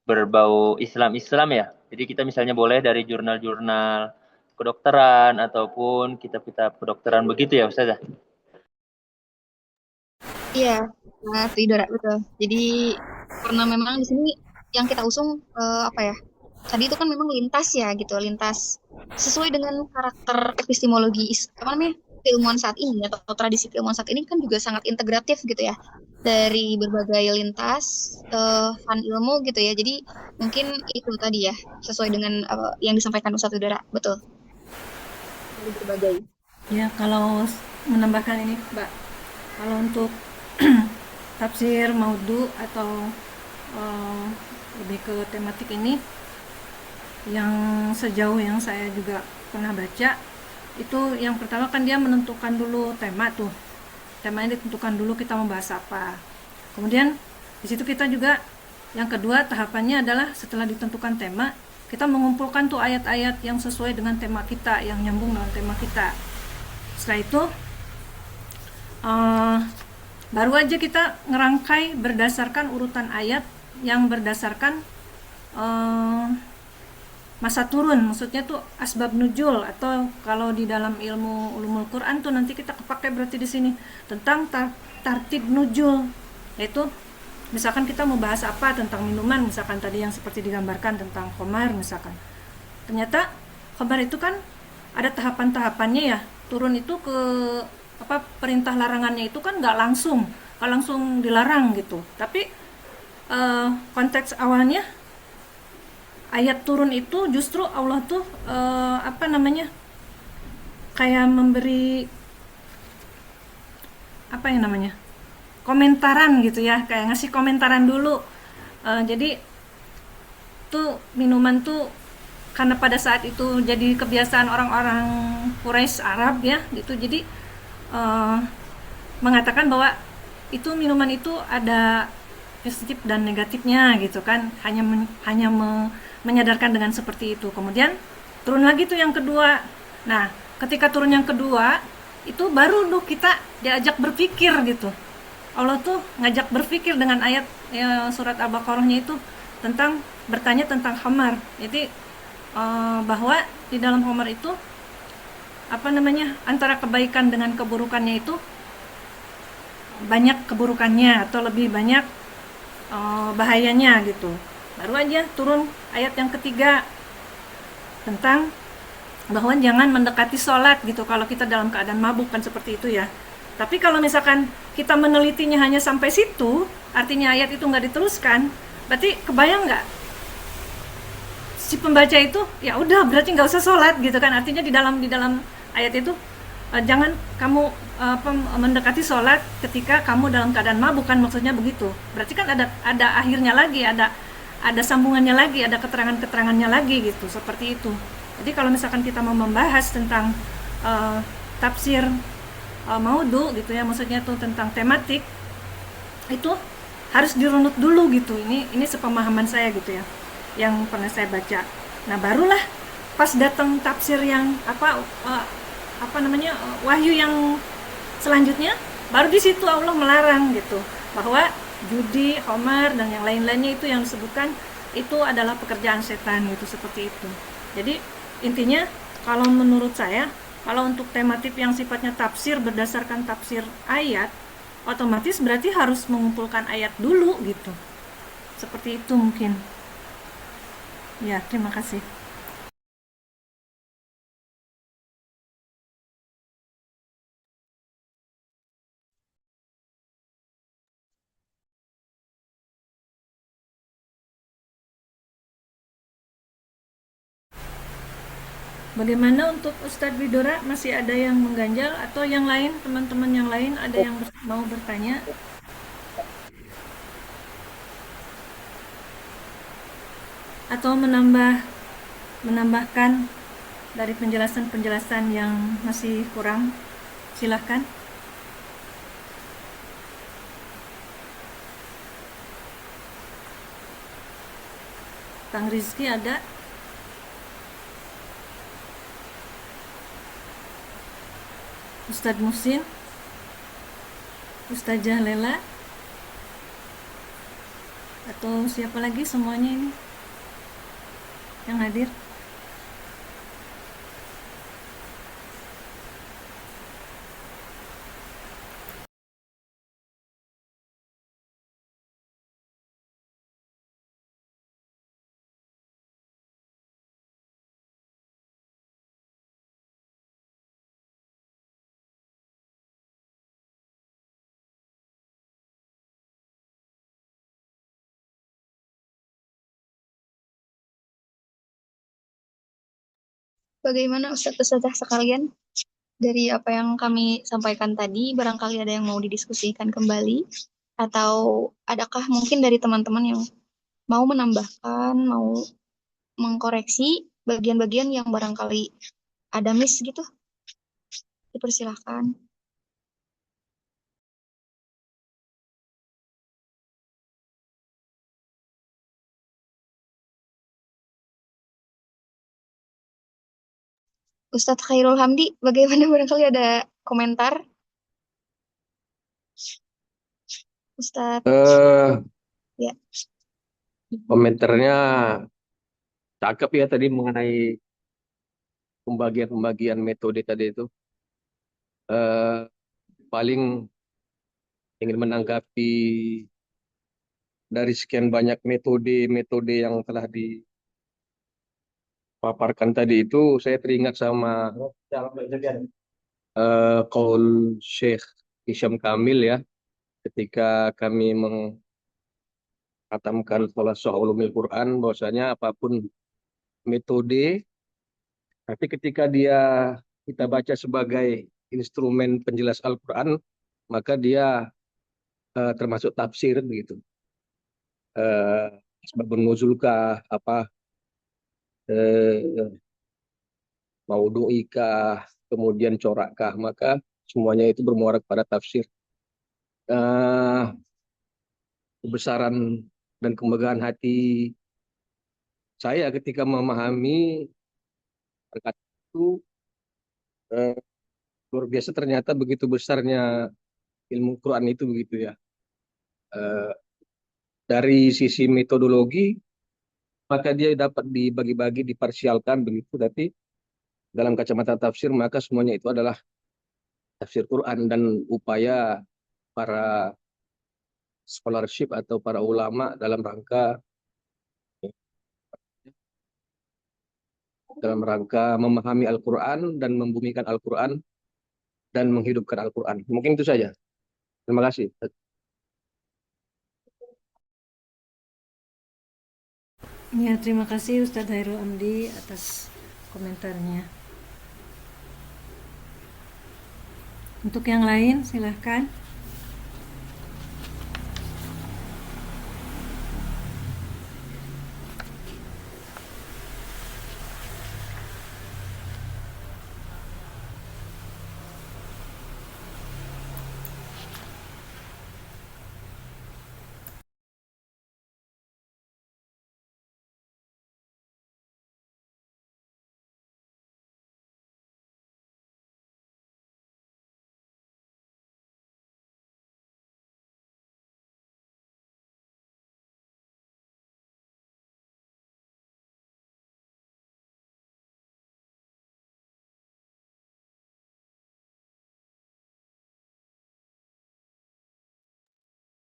berbau Islam-Islam ya. Jadi kita misalnya boleh dari jurnal-jurnal kedokteran ataupun kitab-kitab kedokteran begitu ya Ustazah. Iya, nah, Ridora, betul. Jadi karena memang di sini yang kita usung apa ya? Tadi itu kan memang lintas ya gitu, lintas sesuai dengan karakter epistemologi apa namanya? Keilmuan saat ini atau tradisi keilmuan saat ini kan juga sangat integratif gitu ya. Dari berbagai lintas fan ilmu gitu ya. Jadi mungkin itu tadi ya, sesuai dengan yang disampaikan Ustadz Udara, betul. Dari berbagai. Ya, kalau menambahkan ini, Mbak, kalau untuk tafsir maudhu atau eh, lebih ke tematik ini, yang sejauh yang saya juga pernah baca, itu yang pertama kan dia menentukan dulu tema tuh. Temanya ditentukan dulu kita membahas apa. Kemudian di situ kita juga yang kedua tahapannya adalah setelah ditentukan tema, kita mengumpulkan tuh ayat-ayat yang sesuai dengan tema kita, yang nyambung dengan tema kita. Setelah itu baru aja kita ngerangkai berdasarkan urutan ayat yang berdasarkan masa turun, maksudnya tuh asbab nujul, atau kalau di dalam ilmu ulumul Quran tuh nanti kita kepakai berarti di sini tentang tartib nujul, yaitu misalkan kita mau bahas apa tentang minuman, misalkan tadi yang seperti digambarkan tentang khamar misalkan. Ternyata khamar itu kan ada tahapan-tahapannya ya. Turun itu ke apa perintah larangannya itu kan nggak langsung dilarang gitu. Tapi konteks awalnya ayat turun itu justru Allah tuh apa namanya kayak memberi apa yang namanya komentaran gitu ya, kayak ngasih komentaran dulu. Jadi tuh minuman tuh karena pada saat itu jadi kebiasaan orang-orang Quraisy Arab ya gitu, jadi mengatakan bahwa itu minuman itu ada positif dan negatifnya gitu kan, hanya menyadarkan dengan seperti itu. Kemudian turun lagi tuh yang kedua. Nah, ketika turun yang kedua itu baru tuh kita diajak berpikir gitu. Allah tuh ngajak berpikir dengan ayat surat Al-Baqarahnya itu tentang bertanya tentang khamar. Jadi bahwa di dalam khamar itu antara kebaikan dengan keburukannya itu banyak keburukannya atau lebih banyak bahayanya gitu. Baru aja turun ayat yang ketiga tentang bahwa jangan mendekati sholat gitu kalau kita dalam keadaan mabuk, kan seperti itu ya. Tapi kalau misalkan kita menelitinya hanya sampai situ, artinya ayat itu nggak diteruskan, berarti kebayang nggak si pembaca itu ya udah berarti nggak usah sholat gitu kan. Artinya di dalam ayat itu jangan kamu mendekati sholat ketika kamu dalam keadaan mabuk, kan maksudnya begitu. Berarti kan ada akhirnya lagi, ada sambungannya lagi, ada keterangan-keterangannya lagi gitu, seperti itu. Jadi kalau misalkan kita mau membahas tentang tafsir maudhu gitu ya, maksudnya tuh tentang tematik, itu harus dirunut dulu gitu. Ini sepemahaman saya gitu ya, yang pernah saya baca. Nah barulah pas datang tafsir yang wahyu yang selanjutnya, baru di situ Allah melarang gitu, bahwa judi, khamar dan yang lain-lainnya itu yang disebutkan itu adalah pekerjaan setan gitu, seperti itu. Jadi intinya kalau menurut saya, kalau untuk tematik yang sifatnya tafsir berdasarkan tafsir ayat, otomatis berarti harus mengumpulkan ayat dulu gitu. Seperti itu mungkin. Ya, terima kasih. Bagaimana untuk Ustadz Widora? Masih ada yang mengganjal atau yang lain, teman-teman yang lain ada yang mau bertanya? Atau menambahkan dari penjelasan-penjelasan yang masih kurang? Silahkan. Kang Rizky ada? Ustadz Musin? Ustazah Lela? Atau siapa lagi semuanya ini yang hadir? Bagaimana Ustadz-Ustadzah sekalian? Dari apa yang kami sampaikan tadi, barangkali ada yang mau didiskusikan kembali, atau adakah mungkin dari teman-teman yang mau menambahkan, mau mengkoreksi bagian-bagian yang barangkali ada miss gitu? Dipersilahkan. Ustadz Khairul Hamdi, bagaimana barangkali ada komentar? Ustadz, Eh, ya. Komentarnya cakep ya tadi mengenai pembagian-pembagian metode tadi itu. Eh, Paling ingin menanggapi dari sekian banyak metode-metode yang telah dipaparkan tadi itu, saya teringat sama qaul Syekh Hisham Kamil ya, ketika kami menghatamkan Khulasah Ulumil Quran, bahwasanya apapun metode, tapi ketika kita baca sebagai instrumen penjelas Al-Quran, maka dia termasuk tafsir begitu. Sebabun nuzulkah, eh, maudu'ikah, kemudian corakkah, maka semuanya itu bermuara kepada tafsir. Eh, Kebesaran dan kemegahan hati saya ketika memahami perkataan itu, eh, luar biasa, ternyata begitu besarnya ilmu Quran itu begitu ya. Eh, dari sisi metodologi, maka dia dapat dibagi-bagi, diparsialkan begitu. Tapi dalam kacamata tafsir, maka semuanya itu adalah tafsir Quran dan upaya para scholarship atau para ulama dalam rangka memahami Al-Quran dan membumikan Al-Quran dan menghidupkan Al-Quran. Mungkin itu saja. Terima kasih. Ya, terima kasih Ustadz Hairul Amdi atas komentarnya. Untuk yang lain, silahkan.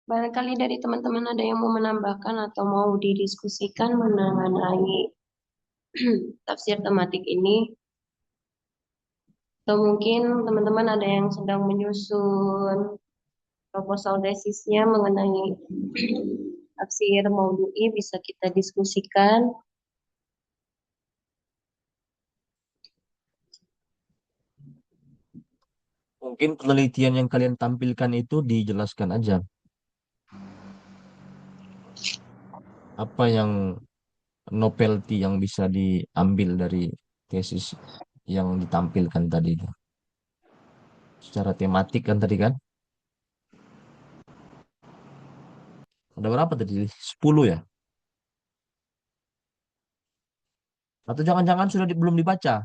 Barangkali dari teman-teman ada yang mau menambahkan atau mau didiskusikan mengenai tafsir tematik ini, atau mungkin teman-teman ada yang sedang menyusun proposal tesisnya mengenai tafsir maudhu'i, bisa kita diskusikan. Mungkin penelitian yang kalian tampilkan itu dijelaskan aja. Apa yang novelty yang bisa diambil dari tesis yang ditampilkan tadi itu. Secara tematik kan tadi kan? Ada berapa tadi? 10 ya? Atau jangan-jangan sudah belum dibaca?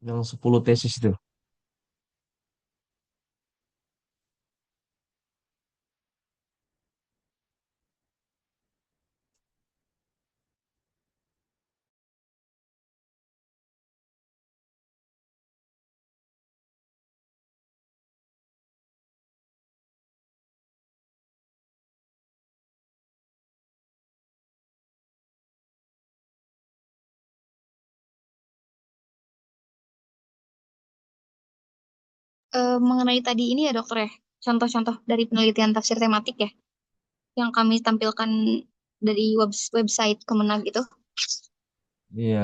Yang 10 tesis itu. Mengenai tadi ini ya dokter ya, contoh-contoh dari penelitian tafsir tematik ya, yang kami tampilkan dari website Kemenag itu. Iya,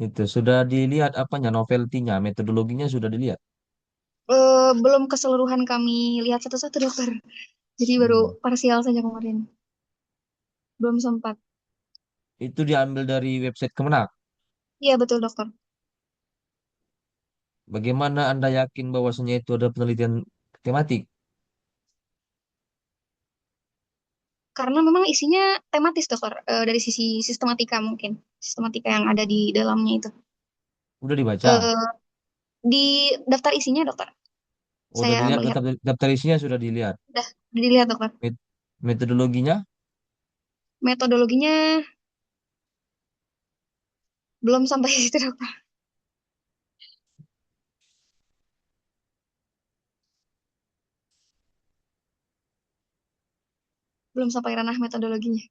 itu sudah dilihat apanya novelty-nya, metodologinya sudah dilihat. Belum keseluruhan kami lihat satu-satu dokter, jadi baru Hmm. parsial saja kemarin, belum sempat. Itu diambil dari website Kemenak. Iya betul dokter, Bagaimana Anda yakin bahwasanya itu ada penelitian tematik? karena memang isinya tematis dokter, dari sisi sistematika mungkin, sistematika yang ada di dalamnya itu. Udah dibaca? Eh, di daftar isinya dokter, Udah saya dilihat melihat, daftar isinya sudah dilihat. udah dilihat dokter. Metodologinya Metodologinya belum sampai situ dokter, belum sampai ranah metodologinya.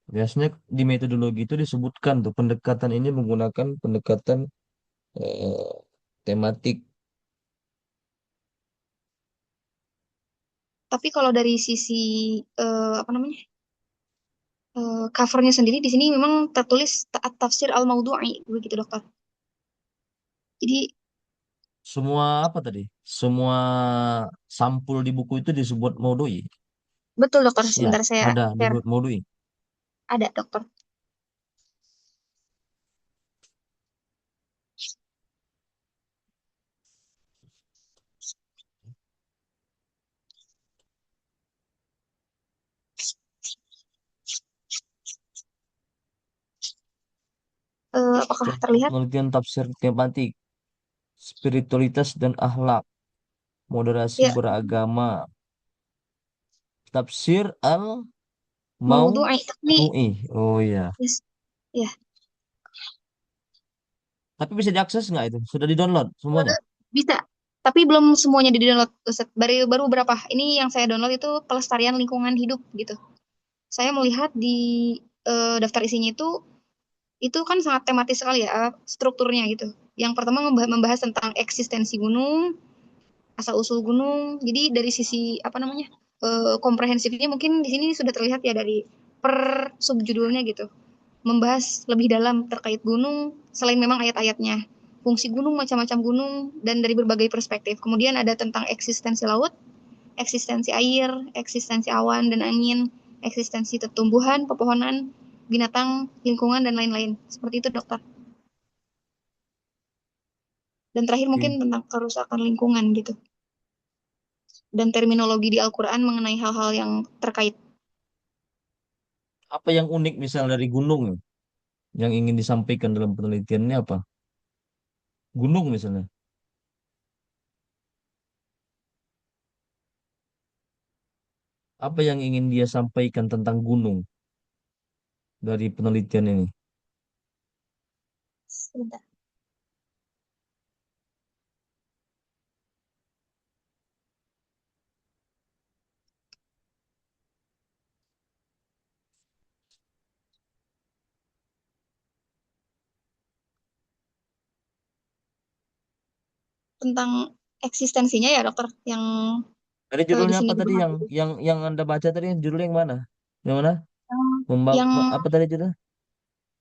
biasanya di metodologi itu disebutkan tuh pendekatan ini menggunakan pendekatan eh, tematik. Tapi kalau dari sisi apa namanya, covernya sendiri di sini memang tertulis tafsir al-maudhu'i begitu dokter. Jadi Semua apa tadi? Semua sampul di buku itu disebut maudhui. betul dokter, Ya, sebentar saya ada share. disebut maudhui. Ada dokter. Apakah Contoh terlihat? penelitian tafsir tematik, spiritualitas dan akhlak, moderasi Ya, beragama, tafsir al Mau Maudhu tapi UI. Oh iya. yes, ya. Tapi bisa diakses nggak itu? Sudah di-download semuanya? Bisa. Tapi belum semuanya di-download, Ustaz. Baru baru berapa? Ini yang saya download itu pelestarian lingkungan hidup gitu. Saya melihat di daftar isinya itu kan sangat tematis sekali ya strukturnya gitu. Yang pertama membahas tentang eksistensi gunung, asal usul gunung. Jadi dari sisi apa namanya komprehensifnya mungkin di sini sudah terlihat ya dari per subjudulnya gitu. Membahas lebih dalam terkait gunung selain memang ayat-ayatnya. Fungsi gunung, macam-macam gunung, dan dari berbagai perspektif. Kemudian ada tentang eksistensi laut, eksistensi air, eksistensi awan dan angin, eksistensi tumbuhan, pepohonan, binatang, lingkungan, dan lain-lain. Seperti itu, dokter. Dan terakhir mungkin Oke. tentang kerusakan lingkungan gitu. Dan terminologi di Al-Quran mengenai hal-hal yang terkait. Apa yang unik misal dari gunung yang ingin disampaikan dalam penelitiannya apa? Gunung misalnya. Apa yang ingin dia sampaikan tentang gunung dari penelitian ini? Sebentar. Tentang eksistensinya ya, dokter, yang Tadi di judulnya sini apa tadi dibahas yang itu. yang Anda baca tadi judulnya yang mana? Yang mana? Yang, yang Apa tadi judulnya?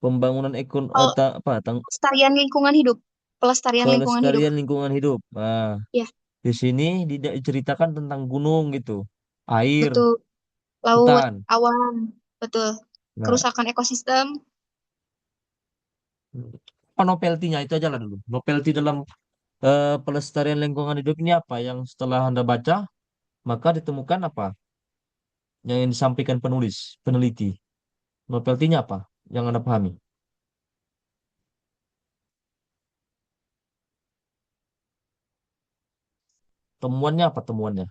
Pembangunan pel- apa? pelestarian lingkungan hidup. Pelestarian lingkungan hidup. Pelestarian lingkungan hidup. Nah, Ya, di sini diceritakan tentang gunung gitu, air, betul. Laut, hutan. awan, betul. Nah, Kerusakan ekosistem. apa novelty-nya itu aja lah dulu. Novelty dalam pelestarian lingkungan hidup ini apa? Yang setelah Anda baca, maka ditemukan apa? Yang ingin disampaikan penulis, peneliti. Novelty-nya apa? Yang Anda pahami. Temuannya apa temuannya?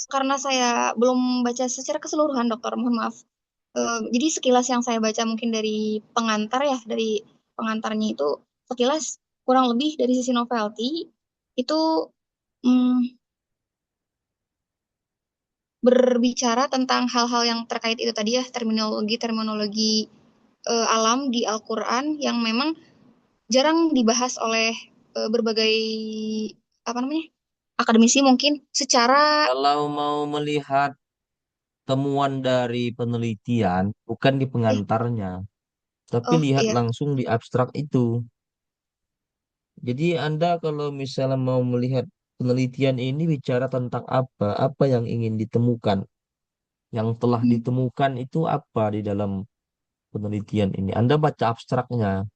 Karena saya belum baca secara keseluruhan, dokter, mohon maaf. Jadi sekilas yang saya baca mungkin dari pengantar ya, dari pengantarnya itu sekilas kurang lebih dari sisi novelty itu mm, berbicara tentang hal-hal yang terkait itu tadi ya, terminologi-terminologi alam di Al-Quran yang memang jarang dibahas oleh berbagai apa namanya akademisi mungkin secara Kalau mau melihat temuan dari penelitian, bukan di eh pengantarnya, tapi oh lihat iya. langsung di abstrak itu. Jadi Anda kalau misalnya mau melihat penelitian ini bicara tentang apa yang ingin ditemukan, yang telah Hmm, ditemukan itu apa di dalam penelitian ini. Anda baca abstraknya.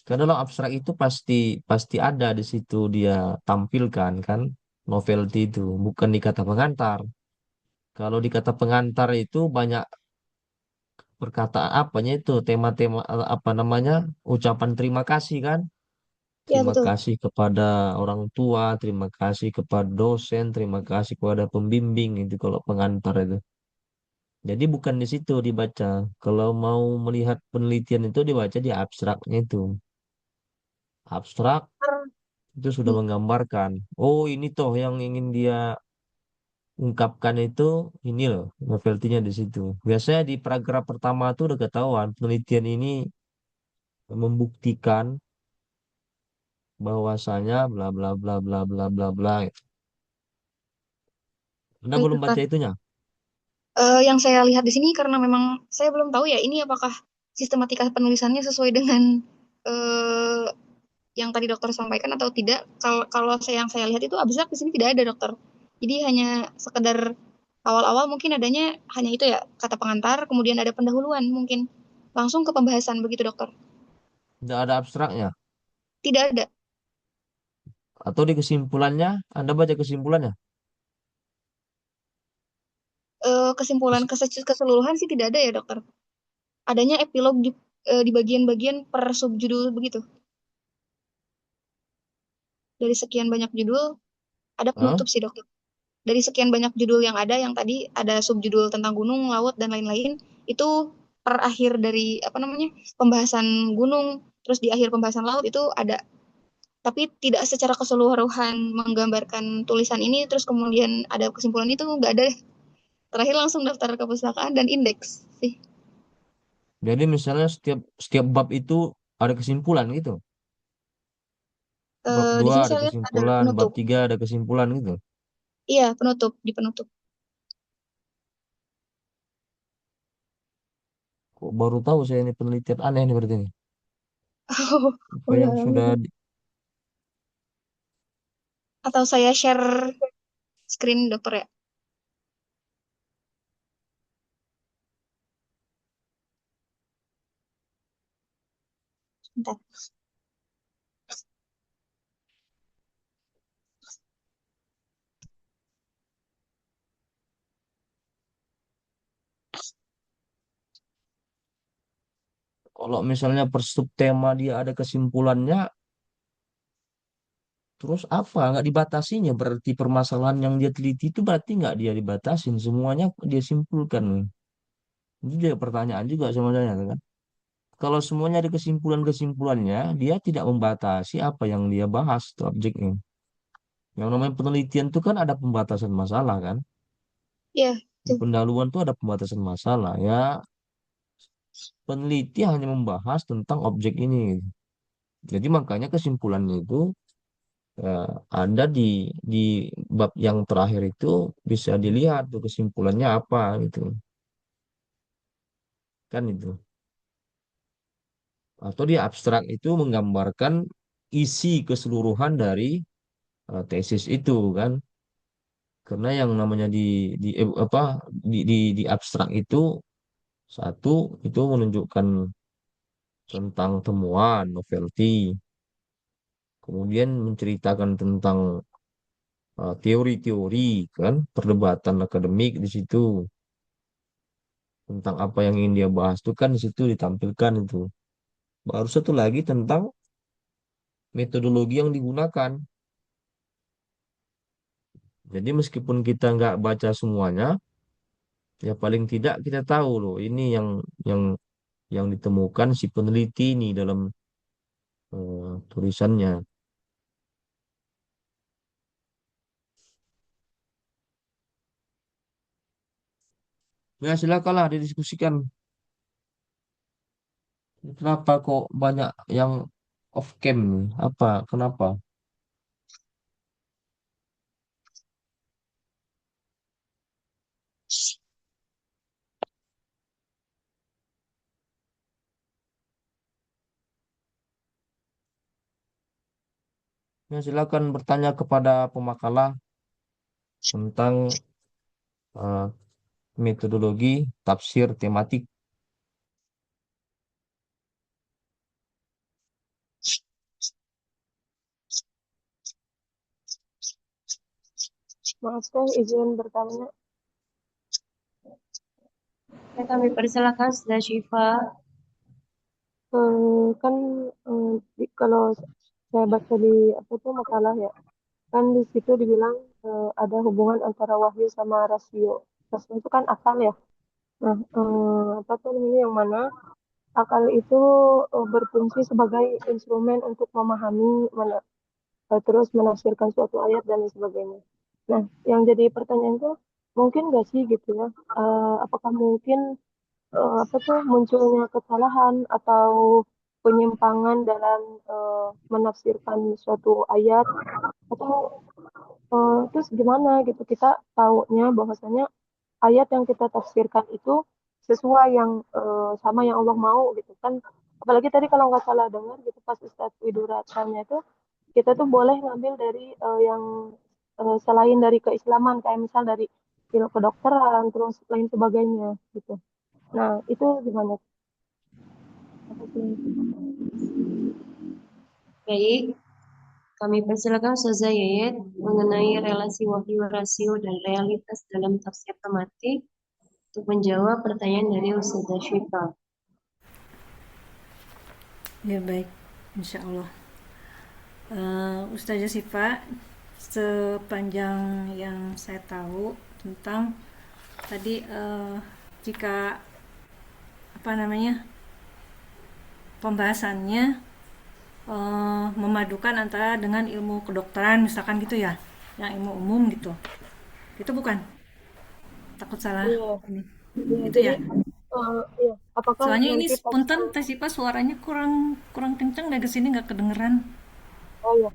Karena dalam abstrak itu pasti pasti ada di situ dia tampilkan kan novelty itu, bukan di kata pengantar. Kalau di kata pengantar itu banyak perkataan apanya itu tema-tema apa namanya ucapan terima kasih kan. ya Terima betul. kasih kepada orang tua, terima kasih kepada dosen, terima kasih kepada pembimbing itu kalau pengantar itu. Jadi bukan di situ dibaca. Kalau mau melihat penelitian itu dibaca di abstraknya itu. Abstrak itu sudah Hmm, menggambarkan. Oh ini toh yang ingin dia ungkapkan itu ini loh novelty-nya di situ. Biasanya di paragraf pertama tuh udah ketahuan penelitian ini membuktikan bahwasanya bla bla bla bla bla bla bla. Anda baik, belum dokter. baca itunya? Yang saya lihat di sini karena memang saya belum tahu ya ini apakah sistematika penulisannya sesuai dengan eh, yang tadi dokter sampaikan atau tidak. Kalau kalau yang saya lihat itu abstrak di sini tidak ada, dokter. Jadi hanya sekedar awal-awal mungkin adanya hanya itu ya kata pengantar, kemudian ada pendahuluan mungkin langsung ke pembahasan begitu, dokter. Tidak ada abstraknya. Tidak ada Atau di kesimpulannya, Anda baca kesimpulannya. kesimpulan Kes- keseluruhan sih tidak ada ya, dokter. Adanya epilog di bagian-bagian per subjudul begitu. Dari sekian banyak judul ada Hah? penutup sih, dokter. dari sekian banyak judul yang ada, yang tadi ada subjudul tentang gunung, laut, dan lain-lain, itu per akhir dari apa namanya pembahasan gunung, terus di akhir pembahasan laut itu ada, tapi tidak secara keseluruhan menggambarkan tulisan ini, terus kemudian ada kesimpulan itu nggak ada. Terakhir langsung daftar kepustakaan dan indeks sih. Jadi misalnya setiap setiap bab itu ada kesimpulan gitu. Bab Di 2 sini ada saya lihat ada kesimpulan, bab penutup. 3 ada kesimpulan gitu. Iya, penutup di penutup. Kok baru tahu saya ini penelitian aneh nih berarti ini. Apa Oh ya, yang sudah atau saya share screen dokter ya. Bentar. kalau misalnya per subtema dia ada kesimpulannya, terus apa? Nggak dibatasinya berarti permasalahan yang dia teliti itu berarti nggak dia dibatasin, semuanya dia simpulkan. Itu dia pertanyaan juga sebenarnya kan. Kalau semuanya ada kesimpulan-kesimpulannya, dia tidak membatasi apa yang dia bahas itu objeknya. Yang namanya penelitian itu kan ada pembatasan masalah kan. Iya, Di tuh. pendahuluan itu ada pembatasan masalah. Ya, peneliti hanya membahas tentang objek ini. Jadi makanya kesimpulannya itu ada di bab yang terakhir itu bisa dilihat tuh kesimpulannya apa gitu. Kan itu. Atau di abstrak itu menggambarkan isi keseluruhan dari tesis itu kan. Karena yang namanya apa di abstrak itu satu itu menunjukkan tentang temuan novelty, kemudian menceritakan tentang teori-teori kan, perdebatan akademik di situ tentang apa yang ingin dia bahas itu kan di situ ditampilkan itu. Baru satu lagi tentang metodologi yang digunakan. Jadi meskipun kita nggak baca semuanya, ya paling tidak kita tahu loh ini yang yang ditemukan si peneliti ini dalam tulisannya. Ya silakanlah didiskusikan. Kenapa kok banyak yang off cam? Apa? Kenapa? Ya silakan bertanya kepada pemakalah tentang eh, metodologi tafsir tematik. Maaf saya izin bertanya. Ya, kami persilakan sudah Syifa. Kan kalau saya baca di apa tuh makalah ya, kan di situ dibilang ada hubungan antara wahyu sama rasio. Rasio itu kan akal ya. Nah, apa tuh ini yang mana akal itu berfungsi sebagai instrumen untuk memahami, terus menafsirkan suatu ayat dan lain sebagainya. Nah, yang jadi pertanyaan itu mungkin nggak sih gitu ya? Apakah mungkin apa tuh munculnya kesalahan atau penyimpangan dalam menafsirkan suatu ayat atau terus gimana gitu kita taunya bahwasanya ayat yang kita tafsirkan itu sesuai yang sama yang Allah mau gitu kan, apalagi tadi kalau nggak salah dengar gitu pas Ustadz Widura tanya itu kita tuh boleh ngambil dari yang selain dari keislaman kayak misal dari ilmu kedokteran terus lain sebagainya gitu. Nah itu gimana? Baik, kami persilakan Ustazah Yayet mengenai relasi wahyu rasio dan realitas dalam tafsir tematik untuk menjawab pertanyaan dari Ustazah Syifa. Ya baik, insya Allah. Ustazah Sifa, sepanjang yang saya tahu tentang tadi jika apa namanya pembahasannya memadukan antara dengan ilmu kedokteran misalkan gitu ya, yang ilmu umum gitu. Itu bukan? Takut salah Iya, ini. iya. Itu Jadi, ya. iya. Apakah Soalnya ini nanti pas punten Teh Sipa suaranya kurang kurang kenceng dari sini nggak kedengeran. oh iya.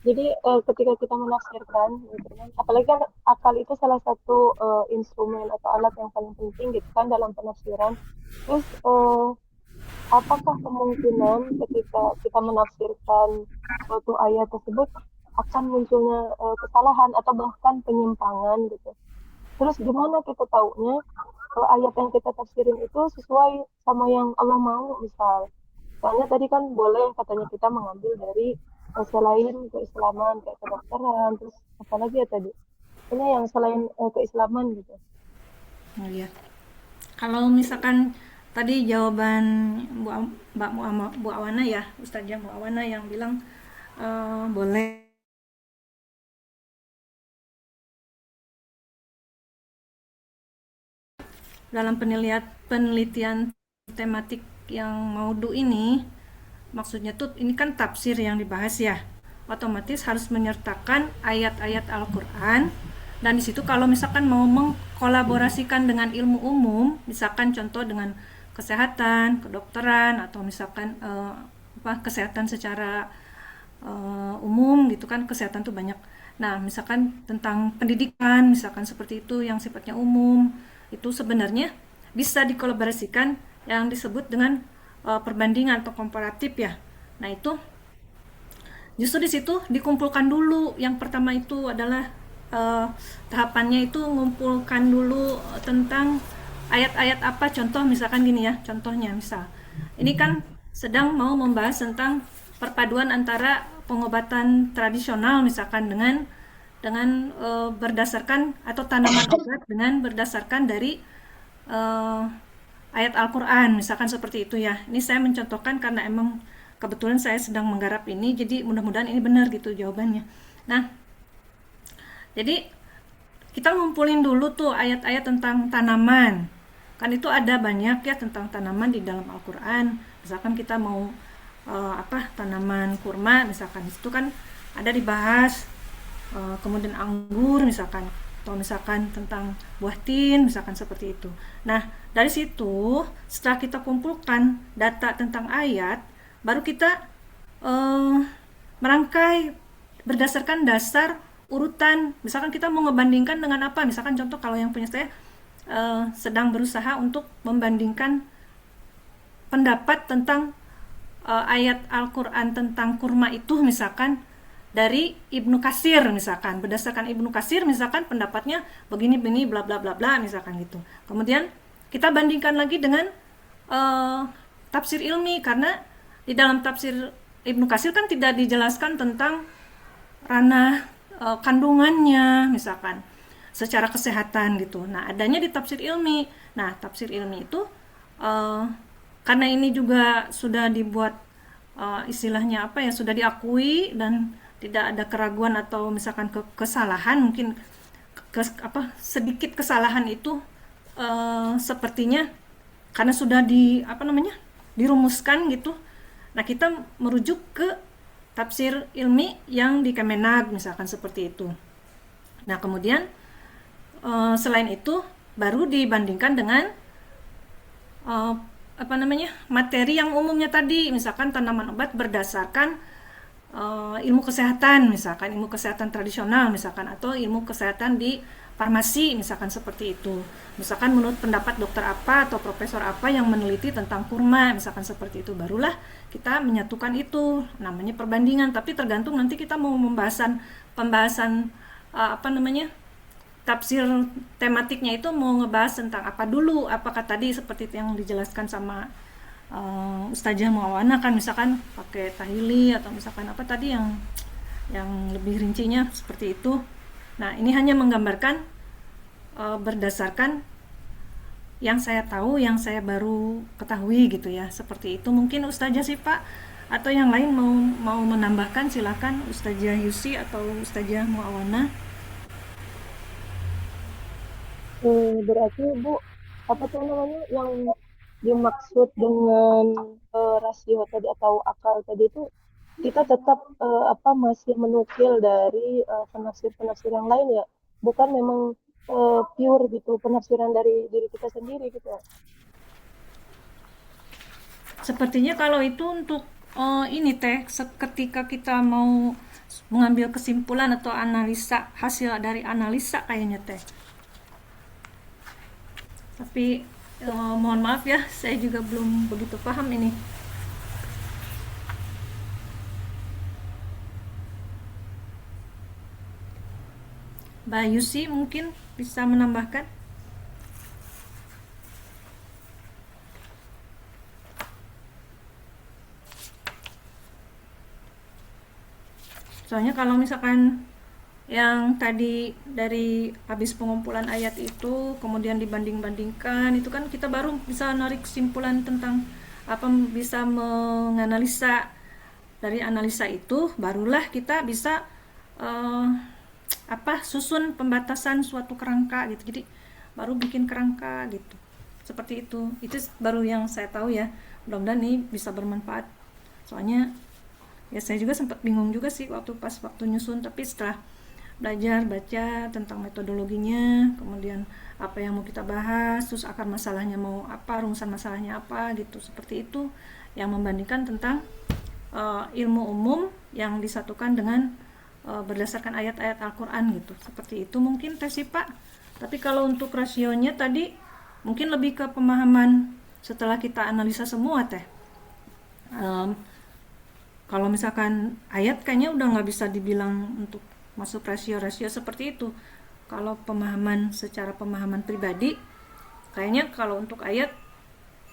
Jadi ketika kita menafsirkan, gitu kan, apalagi kan akal itu salah satu instrumen atau alat yang paling penting gitu kan dalam penafsiran. Terus apakah kemungkinan ketika kita menafsirkan suatu ayat tersebut akan munculnya kesalahan atau bahkan penyimpangan gitu? Terus gimana kita taunya kalau ayat yang kita tafsirin itu sesuai sama yang Allah mau misal? Soalnya tadi kan boleh katanya kita mengambil dari selain keislaman kayak kedokteran, terus apalagi ya tadi? Ini yang selain keislaman gitu. Oh iya. Kalau misalkan tadi jawaban Bu Awana ya, Ustazah Bu Awana yang bilang boleh dalam penelitian tematik yang maudu ini, maksudnya tuh ini kan tafsir yang dibahas ya, otomatis harus menyertakan ayat-ayat Al-Quran. Dan disitu kalau misalkan mau mengkolaborasikan dengan ilmu umum, misalkan contoh dengan kesehatan, kedokteran, atau misalkan kesehatan secara umum gitu kan, kesehatan tuh banyak. Nah, misalkan tentang pendidikan, misalkan seperti itu yang sifatnya umum, itu sebenarnya bisa dikolaborasikan yang disebut dengan perbandingan atau komparatif ya. Nah, itu justru di situ dikumpulkan dulu. Yang pertama itu adalah tahapannya itu mengumpulkan dulu tentang ayat-ayat apa, contoh misalkan gini ya, contohnya misal ini kan sedang mau membahas tentang perpaduan antara pengobatan tradisional misalkan dengan berdasarkan atau tanaman obat dengan berdasarkan dari eh, ayat Al-Quran misalkan seperti itu ya. Ini saya mencontohkan karena emang kebetulan saya sedang menggarap ini, jadi mudah-mudahan ini benar gitu jawabannya. Nah, jadi kita ngumpulin dulu tuh ayat-ayat tentang tanaman. Kan itu ada banyak ya tentang tanaman di dalam Al-Quran. Misalkan kita mau tanaman kurma misalkan, itu kan ada dibahas. Kemudian anggur misalkan, atau misalkan tentang buah tin misalkan seperti itu. Nah, dari situ setelah kita kumpulkan data tentang ayat, baru kita eh, merangkai berdasarkan dasar urutan. Misalkan kita mau ngebandingkan dengan apa, misalkan contoh kalau yang punya saya sedang berusaha untuk membandingkan pendapat tentang ayat Al-Quran tentang kurma itu misalkan dari Ibnu Katsir misalkan, berdasarkan Ibnu Katsir misalkan pendapatnya begini bla bla bla bla misalkan gitu. Kemudian kita bandingkan lagi dengan tafsir ilmi, karena di dalam tafsir Ibnu Katsir kan tidak dijelaskan tentang ranah kandungannya misalkan secara kesehatan gitu. Nah, adanya di tafsir ilmi. Nah, tafsir ilmi itu karena ini juga sudah dibuat istilahnya apa ya, sudah diakui dan tidak ada keraguan atau misalkan kesalahan, mungkin sedikit kesalahan itu sepertinya karena sudah dirumuskan gitu. Nah, kita merujuk ke tafsir ilmi yang di Kemenag misalkan seperti itu. Nah, kemudian selain itu baru dibandingkan dengan materi yang umumnya tadi, misalkan tanaman obat berdasarkan ilmu kesehatan misalkan, ilmu kesehatan tradisional misalkan, atau ilmu kesehatan di farmasi misalkan seperti itu. Misalkan menurut pendapat dokter apa atau profesor apa yang meneliti tentang kurma misalkan seperti itu, barulah kita menyatukan itu, namanya perbandingan. Tapi tergantung nanti kita mau pembahasan tafsir tematiknya itu mau ngebahas tentang apa dulu. Apakah tadi seperti yang dijelaskan sama Ustazah Muawana kan, misalkan pakai tahili atau misalkan apa tadi yang lebih rincinya seperti itu. Nah, ini hanya menggambarkan berdasarkan yang saya tahu, yang saya baru ketahui gitu ya, seperti itu. Mungkin Ustazah sih Pak Atau yang lain mau menambahkan, silakan Ustazah Yusi atau Ustazah Muawana. Berarti Bu, apa tuh namanya yang dimaksud dengan rasio tadi atau akal tadi itu kita tetap apa masih menukil dari penafsir-penafsir yang lain ya, bukan memang pure gitu penafsiran dari diri kita sendiri gitu ya. Sepertinya kalau itu untuk ini teh, ketika kita mau mengambil kesimpulan atau analisa, hasil dari analisa kayaknya teh. Tapi mohon maaf ya, saya juga belum begitu paham ini. Mbak Yusi mungkin bisa menambahkan. Soalnya kalau misalkan yang tadi dari habis pengumpulan ayat itu kemudian dibanding-bandingkan, itu kan kita baru bisa narik kesimpulan tentang apa, bisa menganalisa. Dari analisa itu barulah kita bisa eh, susun pembatasan suatu kerangka gitu. Jadi baru bikin kerangka gitu, seperti itu baru yang saya tahu ya. Mudah-mudahan ini bisa bermanfaat, soalnya ya saya juga sempat bingung juga sih waktu nyusun, tapi setelah belajar baca tentang metodologinya, kemudian apa yang mau kita bahas, terus akar masalahnya mau apa, rumusan masalahnya apa gitu, seperti itu yang membandingkan tentang ilmu umum yang disatukan dengan berdasarkan ayat-ayat Al-Quran gitu, seperti itu mungkin tes Pak. Tapi kalau untuk rasionya tadi mungkin lebih ke pemahaman setelah kita analisa semua teh. um, Kalau misalkan ayat kayaknya udah nggak bisa dibilang untuk masuk rasio-rasio seperti itu. Kalau secara pemahaman pribadi, kayaknya kalau untuk ayat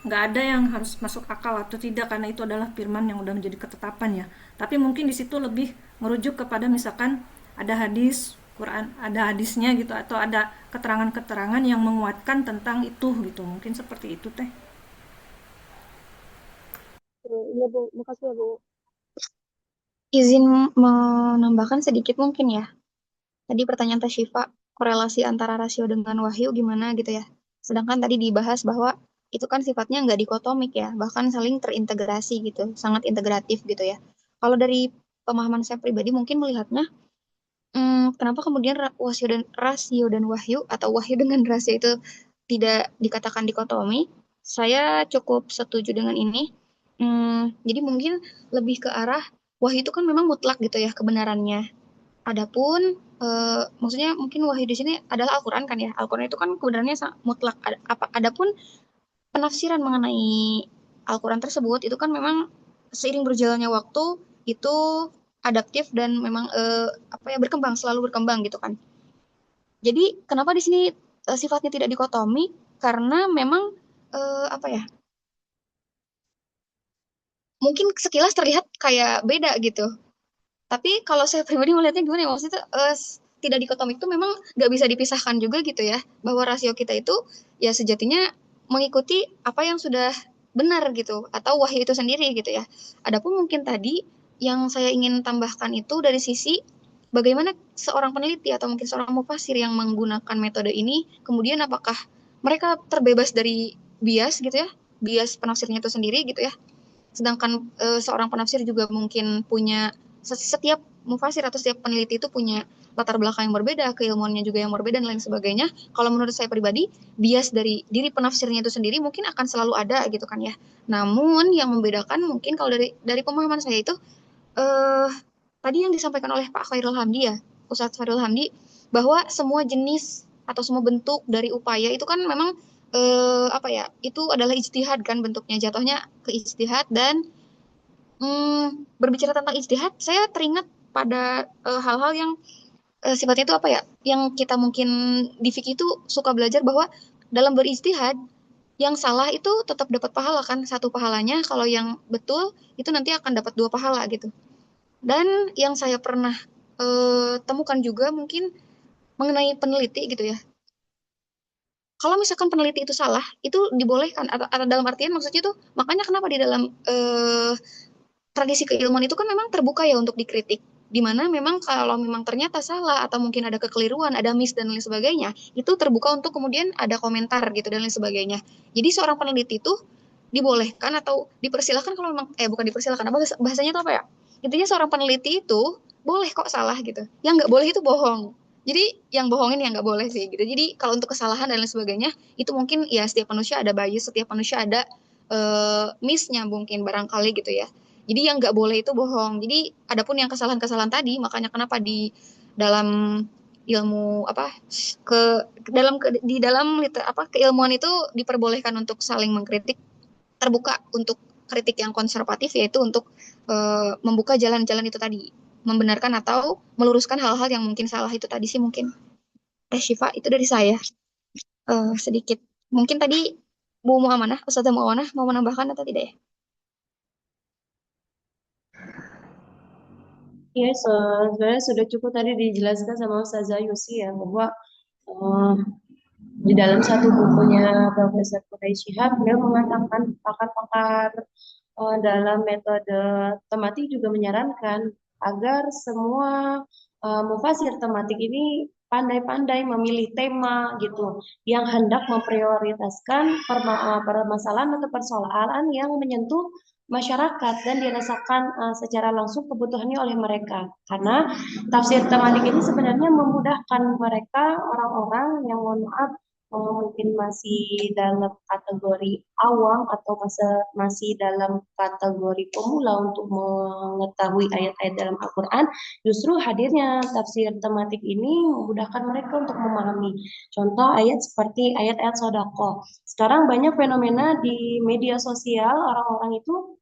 nggak ada yang harus masuk akal atau tidak, karena itu adalah firman yang udah menjadi ketetapan ya. Tapi mungkin di situ lebih merujuk kepada misalkan ada hadis Quran, ada hadisnya gitu, atau ada keterangan-keterangan yang menguatkan tentang itu gitu. Mungkin seperti itu teh. Iya Bu, makasih ya Bu. Izin menambahkan sedikit mungkin ya. Tadi pertanyaan Teh Syifa, korelasi antara rasio dengan wahyu gimana gitu ya. Sedangkan tadi dibahas bahwa itu kan sifatnya nggak dikotomik ya, bahkan saling terintegrasi gitu, sangat integratif gitu ya. Kalau dari pemahaman saya pribadi mungkin melihatnya, kenapa kemudian rasio dan wahyu atau wahyu dengan rasio itu tidak dikatakan dikotomi? Saya cukup setuju dengan ini. Jadi mungkin lebih ke arah wahyu itu kan memang mutlak gitu ya kebenarannya. Adapun maksudnya mungkin wahyu di sini adalah Al-Quran kan ya. Al-Quran itu kan kebenarannya mutlak. Adapun penafsiran mengenai Al-Quran tersebut itu kan memang seiring berjalannya waktu itu adaptif dan memang apa ya, berkembang, selalu berkembang gitu kan. Jadi kenapa di sini sifatnya tidak dikotomi? Karena memang apa ya? Mungkin sekilas terlihat kayak beda gitu. Tapi kalau saya pribadi melihatnya gimana ya, maksudnya tidak dikotomik itu memang nggak bisa dipisahkan juga gitu ya, bahwa rasio kita itu ya sejatinya mengikuti apa yang sudah benar gitu, atau wahyu itu sendiri gitu ya. Adapun mungkin tadi yang saya ingin tambahkan itu dari sisi bagaimana seorang peneliti atau mungkin seorang mufasir yang menggunakan metode ini, kemudian apakah mereka terbebas dari bias gitu ya, bias penafsirnya itu sendiri gitu ya. Sedangkan seorang penafsir juga mungkin punya, setiap mufasir atau setiap peneliti itu punya latar belakang yang berbeda, keilmuannya juga yang berbeda dan lain sebagainya. Kalau menurut saya pribadi, bias dari diri penafsirnya itu sendiri mungkin akan selalu ada gitu kan ya. Namun yang membedakan mungkin kalau dari pemahaman saya itu eh tadi yang disampaikan oleh Pak Khairul Hamdi ya, Ustadz Khairul Hamdi, bahwa semua jenis atau semua bentuk dari upaya itu kan memang apa ya, itu adalah ijtihad kan, bentuknya jatuhnya ke ijtihad. Dan berbicara tentang ijtihad, saya teringat pada hal-hal yang sifatnya itu apa ya, yang kita mungkin di fikih itu suka belajar bahwa dalam berijtihad yang salah itu tetap dapat pahala kan, satu pahalanya, kalau yang betul itu nanti akan dapat dua pahala gitu. Dan yang saya pernah temukan juga mungkin mengenai peneliti gitu ya. Kalau misalkan peneliti itu salah, itu dibolehkan, atau dalam artian maksudnya tuh, makanya kenapa di dalam tradisi keilmuan itu kan memang terbuka ya untuk dikritik. Dimana memang kalau memang ternyata salah atau mungkin ada kekeliruan, ada miss dan lain sebagainya, itu terbuka untuk kemudian ada komentar gitu dan lain sebagainya. Jadi seorang peneliti itu dibolehkan atau dipersilakan kalau memang bukan dipersilakan apa bahasanya itu apa ya? Intinya seorang peneliti itu boleh kok salah gitu. Yang nggak boleh itu bohong. Jadi yang bohongin yang nggak boleh sih gitu. Jadi kalau untuk kesalahan dan lain sebagainya itu mungkin ya setiap manusia ada bias, setiap manusia ada miss-nya mungkin barangkali gitu ya. Jadi yang nggak boleh itu bohong. Jadi adapun yang kesalahan-kesalahan tadi, makanya kenapa di dalam ilmu apa di dalam keilmuan itu diperbolehkan untuk saling mengkritik, terbuka untuk kritik yang konservatif, yaitu untuk membuka jalan-jalan itu tadi, membenarkan atau meluruskan hal-hal yang mungkin salah itu tadi sih mungkin. Syifa, itu dari saya sedikit. Mungkin tadi Bu Muamanah, Ustazah Muamanah mau menambahkan atau tidak ya? Ya, sebenarnya sudah cukup tadi dijelaskan sama Ustazah Yusi ya, bahwa eh, di dalam satu bukunya Profesor Quraish Shihab, beliau mengatakan pakar-pakar dalam metode tematik juga menyarankan agar semua mufasir tematik ini pandai-pandai memilih tema gitu yang hendak memprioritaskan permasalahan atau persoalan yang menyentuh masyarakat dan dirasakan secara langsung kebutuhannya oleh mereka. Karena tafsir tematik ini sebenarnya memudahkan mereka orang-orang yang mohon maaf mungkin masih dalam kategori awam atau masih dalam kategori pemula untuk mengetahui ayat-ayat dalam Al-Quran, justru hadirnya tafsir tematik ini memudahkan mereka untuk memahami. Contoh ayat seperti ayat-ayat sodako. Sekarang banyak fenomena di media sosial, orang-orang itu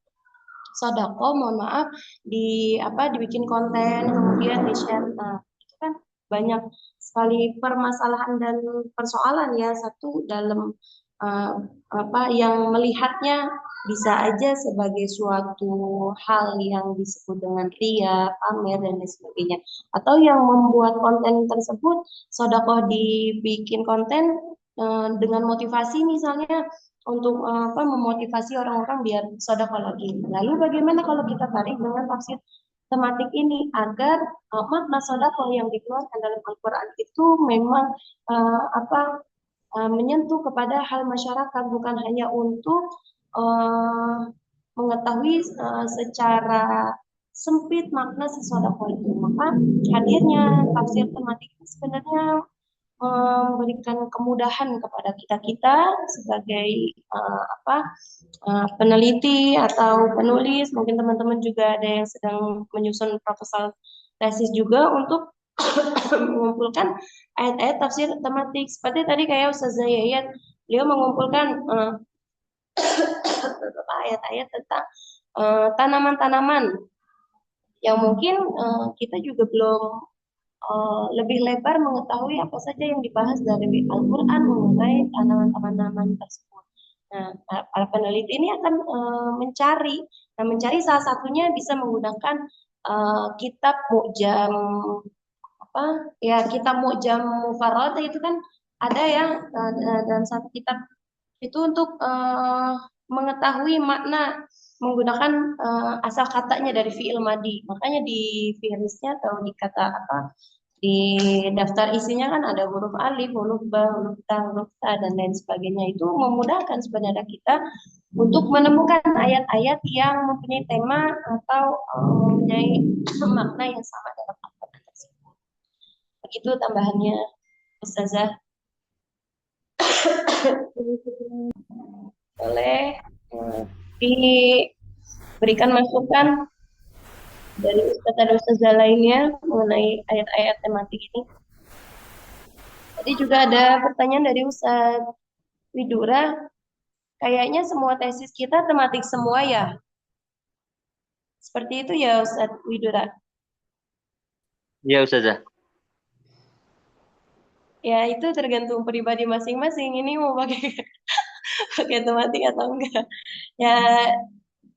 sodako, mohon maaf, dibikin konten, kemudian di-share. Nah, itu kan banyak sekali permasalahan dan persoalan ya, satu dalam uh, yang melihatnya bisa aja sebagai suatu hal yang disebut dengan ria, pamer dan lain sebagainya, atau yang membuat konten tersebut sodakoh dibikin konten dengan motivasi misalnya untuk memotivasi orang-orang biar sodakoh lagi. Lalu bagaimana kalau kita tarik dengan tafsir tematik ini agar makna sodako yang dikeluarkan dalam Al-Quran itu memang menyentuh kepada hal masyarakat, bukan hanya untuk mengetahui secara sempit makna si sodako itu. Maka hadirnya tafsir tematik ini sebenarnya memberikan kemudahan kepada kita sebagai peneliti atau penulis, mungkin teman-teman juga ada yang sedang menyusun proposal tesis juga untuk mengumpulkan ayat-ayat tafsir tematik. Seperti tadi kayak Ustazah Yayat, beliau mengumpulkan ayat-ayat tentang tanaman-tanaman yang mungkin kita juga belum lebih lebar mengetahui apa saja yang dibahas dari Al-Quran mengenai tanaman-tanaman tersebut. Nah, para peneliti ini akan mencari salah satunya bisa menggunakan kitab Mu'jam kitab Mu'jam Mufarrad itu kan ada yang dalam satu kitab itu untuk mengetahui makna menggunakan asal katanya dari fi'il madi. Makanya di fihristnya atau di kata di daftar isinya kan ada huruf alif, huruf ba, huruf ta dan lain sebagainya. Itu memudahkan sebenarnya kita untuk menemukan ayat-ayat yang mempunyai tema atau mempunyai makna yang sama dalam Al-Quran tersebut. Begitu tambahannya, Ustazah. Boleh diberikan masukan dari Ustaz dan Ustazah lainnya mengenai ayat-ayat tematik ini. Tadi juga ada pertanyaan dari Ustaz Widura, kayaknya semua tesis kita tematik semua ya? Seperti itu ya Ustaz Widura? Iya Ustazah. Ya itu tergantung pribadi masing-masing, ini mau pakai tematik atau enggak. Ya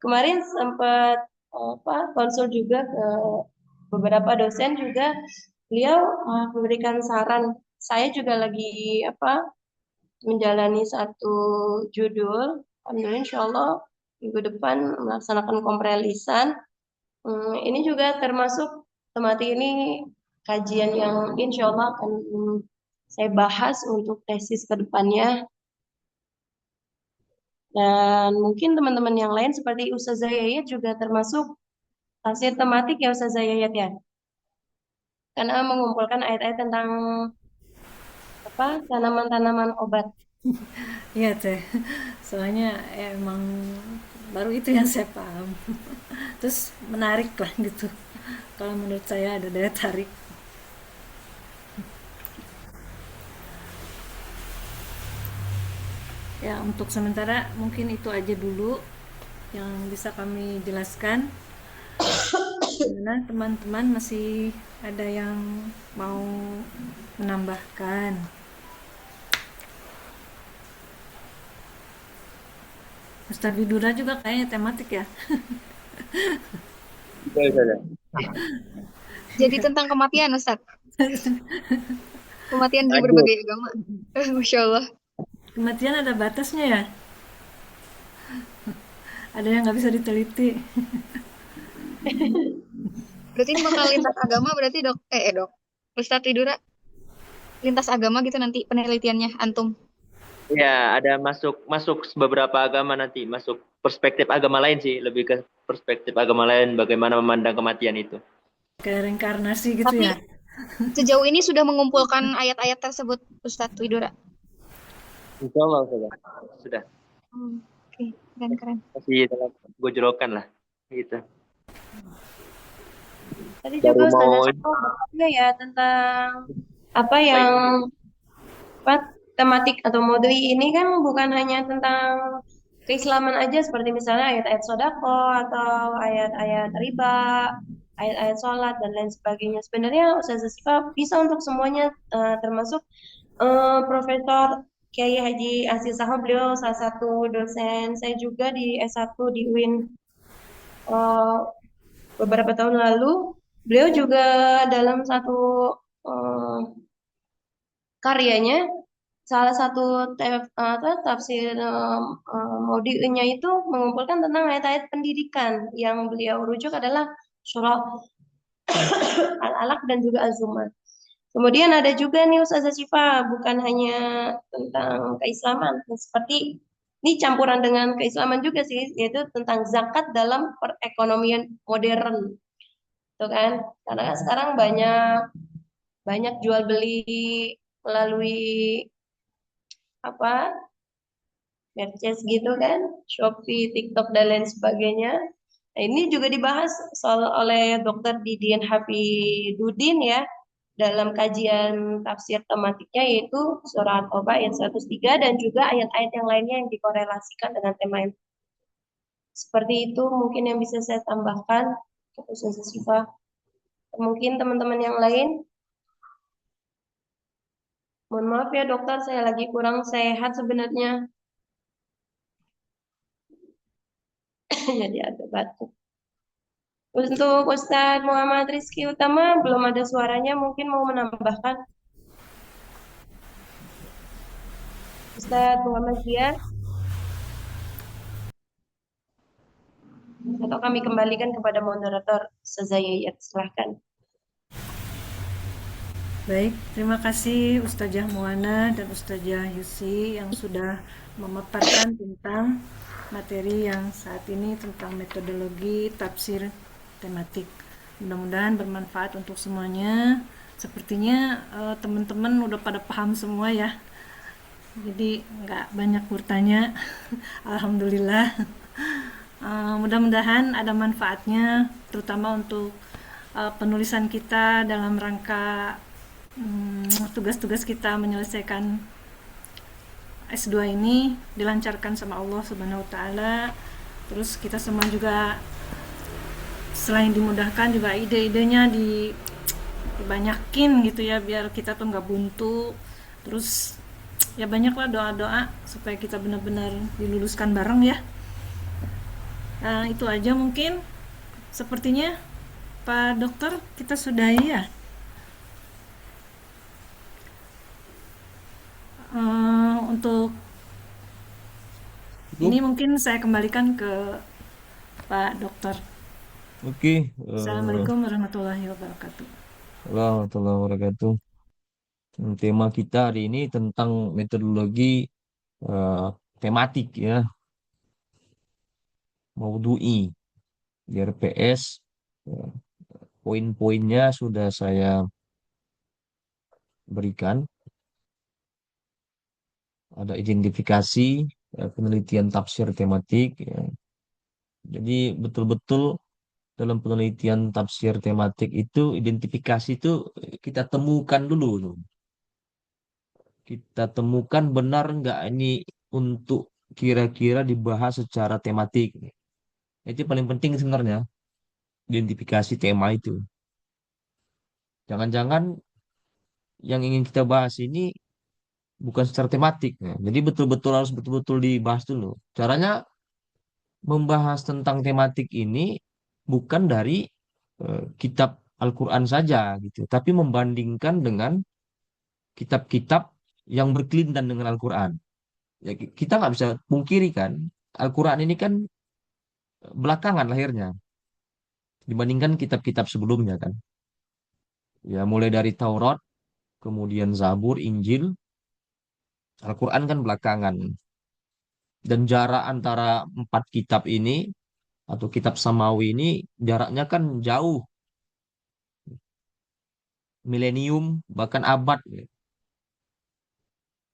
kemarin sempat konsul juga ke beberapa dosen juga, beliau memberikan saran. Saya juga lagi menjalani satu judul, alhamdulillah insya Allah minggu depan melaksanakan kompre lisan. Ini juga termasuk tematik ini kajian yang insya Allah akan saya bahas untuk tesis ke depannya. Dan mungkin teman-teman yang lain seperti Ustazah Yayat juga termasuk tafsir tematik ya Ustazah Yayat ya. Karena mengumpulkan ayat-ayat tentang apa tanaman-tanaman obat. Iya teh, soalnya emang baru itu yang saya paham. Terus menarik lah gitu. Kalau menurut saya ada daya tarik. Ya untuk sementara mungkin itu aja dulu yang bisa kami jelaskan. Gimana teman-teman masih ada yang mau menambahkan? Ustadz Widura juga kayaknya tematik ya. Iya. Jadi tentang kematian, Ustadz. Kematian di Lanjut. berbagai agama. Masya Allah. Kematian ada batasnya ya. Ada yang nggak bisa diteliti. Berarti ini bakal lintas agama berarti dok? Dok. Ustadz Widura lintas agama gitu nanti penelitiannya antum. Ya, ada masuk beberapa agama nanti, masuk perspektif agama lain sih, lebih ke perspektif agama lain bagaimana memandang kematian itu. Kayak reinkarnasi gitu Tapi ya. sejauh ini sudah mengumpulkan ayat-ayat tersebut Ustadz Widura. Insya Allah sudah. Oke, keren. Masih dalam gojolokan lah, gitu. Tadi Baru juga Ustazah mau Sako juga ya tentang apa yang apa tematik atau moduli ini kan bukan hanya tentang keislaman aja seperti misalnya ayat-ayat sodako atau ayat-ayat riba, ayat-ayat sholat dan lain sebagainya. Sebenarnya Ustazah Sifa bisa untuk semuanya termasuk Profesor Kiai Haji Aziz Sahab, beliau salah satu dosen saya juga di S1 di UIN beberapa tahun lalu. Beliau juga dalam satu karyanya salah satu tafsir maudi'nya itu mengumpulkan tentang ayat-ayat pendidikan yang beliau rujuk adalah surah Al-Alaq dan juga Az-Zumar. Kemudian ada juga nih Ustazah Syifa, bukan hanya tentang keislaman, seperti ini campuran dengan keislaman juga sih, yaitu tentang zakat dalam perekonomian modern. Tuh kan? Karena kan sekarang banyak jual beli melalui apa medsos gitu kan, Shopee, TikTok dan lain sebagainya. Nah, ini juga dibahas oleh Dr. Didin Hafidudin ya dalam kajian tafsir tematiknya yaitu surah At-Taubah ayat 103 dan juga ayat-ayat yang lainnya yang dikorelasikan dengan tema ini. Seperti itu mungkin yang bisa saya tambahkan khusus sifat. Mungkin teman-teman yang lain. Mohon maaf ya dokter, saya lagi kurang sehat sebenarnya. Jadi ada batuk. Untuk Ustadz Muhammad Rizky Utama belum ada suaranya, mungkin mau menambahkan. Ustadz Muhammad Zia. Atau kami kembalikan kepada moderator Ustazah Yayat, silahkan. Baik, terima kasih Ustazah Muana dan Ustazah Yusi yang sudah memaparkan tentang materi yang saat ini tentang metodologi tafsir tematik. Mudah-mudahan bermanfaat untuk semuanya. Sepertinya teman-teman udah pada paham semua ya. Jadi nggak banyak bertanya. Alhamdulillah. Mudah-mudahan ada manfaatnya, terutama untuk penulisan kita dalam rangka tugas-tugas kita menyelesaikan S2 ini dilancarkan sama Allah Subhanahu wa taala. Terus kita semua juga selain dimudahkan juga ide-idenya dibanyakin gitu ya biar kita tuh nggak buntu. Terus ya banyaklah doa-doa supaya kita benar-benar diluluskan bareng ya. Nah, itu aja mungkin. Sepertinya Pak Dokter kita sudahi ya. Untuk Ini Cukup. mungkin saya kembalikan ke Pak Dokter. Oke. Assalamualaikum warahmatullahi wabarakatuh. Warahmatullahi wabarakatuh. Tema kita hari ini tentang metodologi eh, tematik ya, Maudhu'i di RPS. Eh, Poin-poinnya sudah saya berikan. Ada identifikasi, penelitian tafsir tematik. Ya. Jadi betul-betul dalam penelitian tafsir tematik itu identifikasi itu kita temukan dulu tuh. Kita temukan benar nggak ini untuk kira-kira dibahas secara tematik. Itu paling penting sebenarnya, identifikasi tema itu. Jangan-jangan yang ingin kita bahas ini bukan secara tematik. Ya. Jadi betul-betul harus betul-betul dibahas dulu. Caranya membahas tentang tematik ini bukan dari kitab Al-Quran saja gitu, tapi membandingkan dengan kitab-kitab yang berkelindan dengan Al-Quran. Ya, kita nggak bisa pungkiri kan, Al-Quran ini kan belakangan lahirnya dibandingkan kitab-kitab sebelumnya kan. Ya mulai dari Taurat, kemudian Zabur, Injil, Al-Quran kan belakangan. Dan jarak antara empat kitab ini atau kitab samawi ini jaraknya kan jauh, milenium bahkan abad.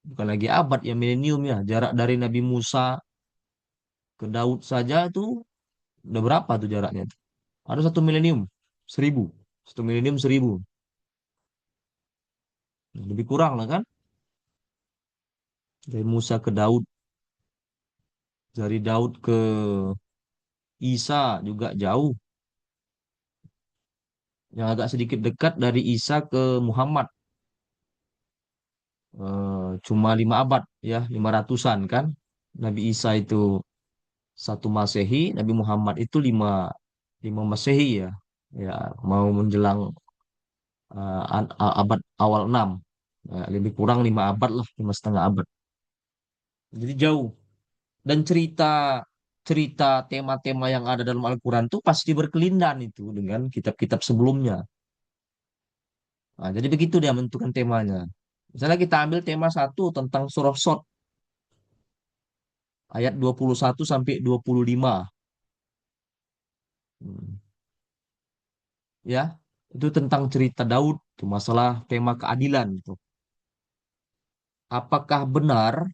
Bukan lagi abad ya, milenium ya. Jarak dari Nabi Musa ke Daud saja itu udah berapa tuh jaraknya tuh? Ada 1 milenium, 1.000. 1 milenium 1.000. Lebih kurang lah kan? Dari Musa ke Daud, dari Daud ke Isa juga jauh. Yang agak sedikit dekat dari Isa ke Muhammad. Cuma 5 abad ya, 500-an kan? Nabi Isa itu 1 Masehi, Nabi Muhammad itu lima Masehi ya. Ya, mau menjelang abad awal 6. Lebih kurang 5 abad lah, 5,5 abad. Jadi jauh. Dan cerita cerita tema-tema yang ada dalam Al-Quran itu pasti berkelindan itu dengan kitab-kitab sebelumnya. Nah, jadi begitu dia menentukan temanya. Misalnya kita ambil tema satu tentang surah Shad, ayat 21 sampai 25. Hmm. Ya, itu tentang cerita Daud, itu masalah tema keadilan itu. Apakah benar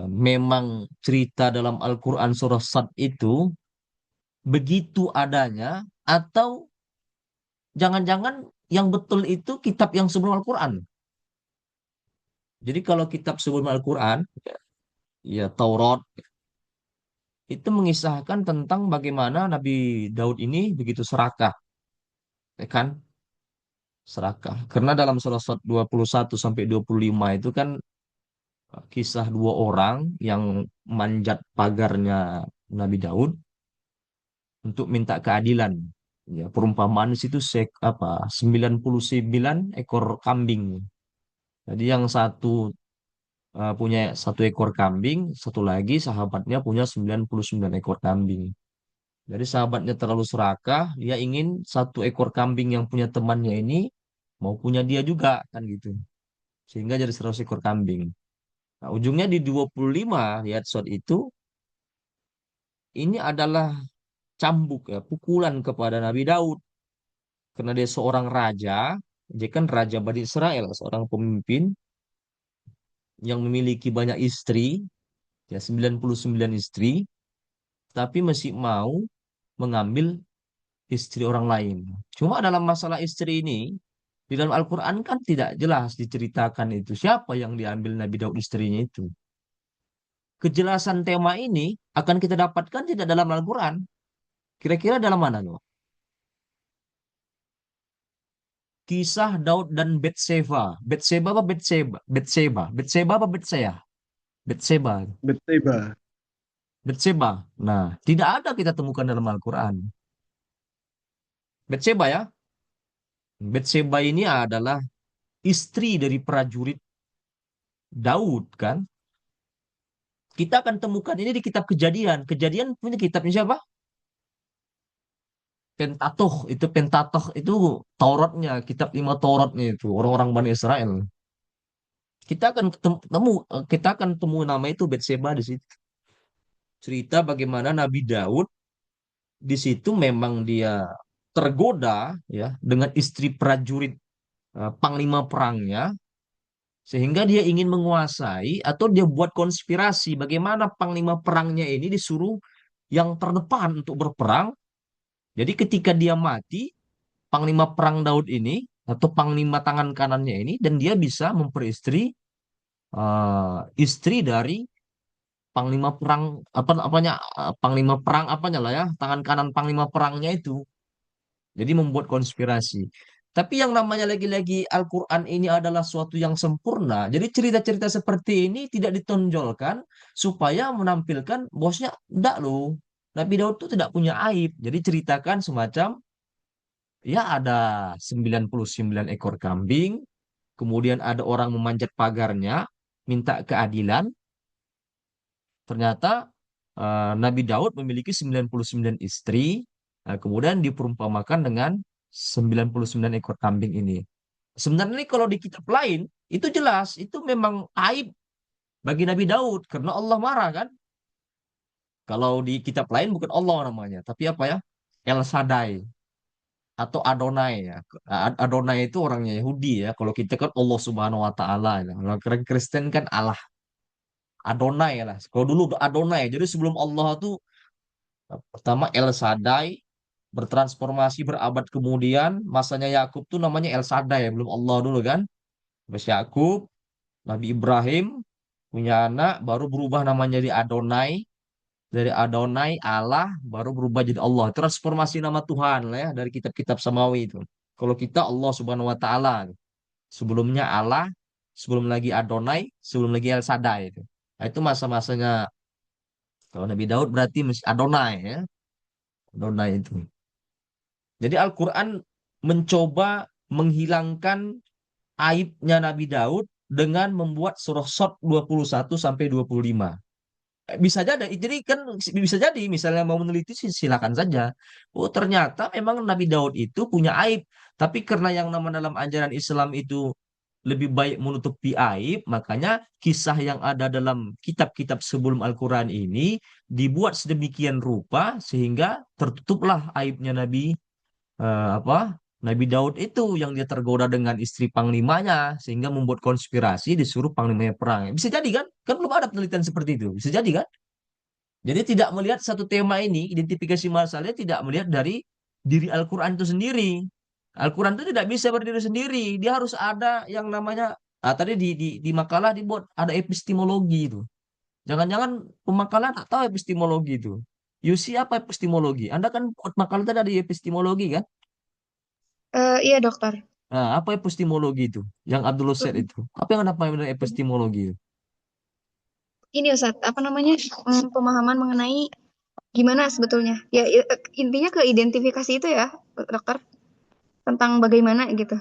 memang cerita dalam Al-Quran surah Sad itu begitu adanya, atau jangan-jangan yang betul itu kitab yang sebelum Al-Quran? Jadi kalau kitab sebelum Al-Quran, ya Taurat, itu mengisahkan tentang bagaimana Nabi Daud ini begitu serakah, ya kan? Serakah. Karena dalam surah Sad 21 sampai 25 itu kan kisah 2 orang yang manjat pagarnya Nabi Daud untuk minta keadilan. Ya, perumpamaan di situ 99 ekor kambing. Jadi yang satu punya 1 ekor kambing, satu lagi sahabatnya punya 99 ekor kambing. Jadi sahabatnya terlalu serakah, dia ingin 1 ekor kambing yang punya temannya ini mau punya dia juga kan gitu. Sehingga jadi 100 ekor kambing. Nah, ujungnya di 25 lihat shot itu ini adalah cambuk ya, pukulan kepada Nabi Daud karena dia seorang raja, dia kan raja Bani Israel, seorang pemimpin yang memiliki banyak istri, ya 99 istri, tapi masih mau mengambil istri orang lain. Cuma dalam masalah istri ini, di dalam Al-Quran kan tidak jelas diceritakan itu siapa yang diambil Nabi Daud istrinya itu. Kejelasan tema ini akan kita dapatkan tidak dalam Al-Quran. Kira-kira dalam mana loh? Kisah Daud dan Betseba. Betseba apa Betseba? Betseba. Betseba apa Betsea? Betseba. Betul. Betseba. Nah, tidak ada kita temukan dalam Al-Quran. Betseba ya. Betseba ini adalah istri dari prajurit Daud kan. Kita akan temukan ini di kitab Kejadian. Kejadian punya kitabnya siapa? Pentateuch itu Tauratnya, kitab 5 Tauratnya itu orang-orang Bani Israel. Kita akan temu nama itu Betseba di situ. Cerita bagaimana Nabi Daud di situ memang dia tergoda ya dengan istri prajurit panglima perangnya, sehingga dia ingin menguasai atau dia buat konspirasi bagaimana panglima perangnya ini disuruh yang terdepan untuk berperang. Jadi ketika dia mati, panglima perang Daud ini atau panglima tangan kanannya ini, dan dia bisa memperistri istri dari panglima perang panglima perang apanya lah ya, tangan kanan panglima perangnya itu. Jadi membuat konspirasi. Tapi yang namanya lagi-lagi Al-Quran ini adalah suatu yang sempurna. Jadi cerita-cerita seperti ini tidak ditonjolkan supaya menampilkan bosnya. Enggak loh. Nabi Daud itu tidak punya aib. Jadi ceritakan semacam ya ada 99 ekor kambing. Kemudian ada orang memanjat pagarnya. Minta keadilan. Ternyata Nabi Daud memiliki 99 istri. Nah, kemudian diperumpamakan dengan 99 ekor kambing ini. Sebenarnya ini kalau di kitab lain, itu jelas. Itu memang aib bagi Nabi Daud. Karena Allah marah kan. Kalau di kitab lain bukan Allah namanya. Tapi apa ya? El Shaddai. Atau Adonai ya. Adonai itu orangnya Yahudi ya. Kalau kita kan Allah Subhanahu Wa Ta'ala. Ya. Kalau Kristen kan Allah. Adonai lah. Kalau dulu Adonai. Jadi sebelum Allah tuh pertama El Shaddai bertransformasi berabad kemudian masanya Yakub tuh namanya El Shaddai ya, belum Allah dulu kan. Terus Yakub, Nabi Ibrahim punya anak baru berubah namanya jadi Adonai. Dari Adonai Allah baru berubah jadi Allah. Transformasi nama Tuhan lah ya dari kitab-kitab samawi itu. Kalau kita Allah Subhanahu wa taala. Sebelumnya Allah, sebelum lagi Adonai, sebelum lagi El Shaddai itu. Nah, itu masa-masanya kalau Nabi Daud berarti mesti Adonai ya. Adonai itu. Jadi Al-Quran mencoba menghilangkan aibnya Nabi Daud dengan membuat surah Shad 21 sampai 25. Bisa jadi, bisa jadi misalnya mau meneliti silakan saja. Oh ternyata memang Nabi Daud itu punya aib, tapi karena yang nama dalam ajaran Islam itu lebih baik menutupi aib, makanya kisah yang ada dalam kitab-kitab sebelum Al-Quran ini dibuat sedemikian rupa sehingga tertutuplah aibnya Nabi Daud itu yang dia tergoda dengan istri panglimanya sehingga membuat konspirasi disuruh panglimanya perang. Bisa jadi kan? Kan belum ada penelitian seperti itu. Bisa jadi kan? Jadi tidak melihat satu tema ini, identifikasi masalahnya tidak melihat dari diri Al-Quran itu sendiri. Al-Quran itu tidak bisa berdiri sendiri. Dia harus ada yang namanya, tadi di makalah dibuat ada epistemologi itu. Jangan-jangan pemakalah tak tahu epistemologi itu. Yusi apa epistemologi? Anda kan buat makalah tadi ada epistemologi kan? Iya dokter. Nah, apa epistemologi itu? Yang Abdul Said itu. Apa yang namanya epistemologi itu? Ini Ustaz, apa namanya, pemahaman mengenai gimana sebetulnya. Ya, intinya ke identifikasi itu ya, dokter, tentang bagaimana gitu.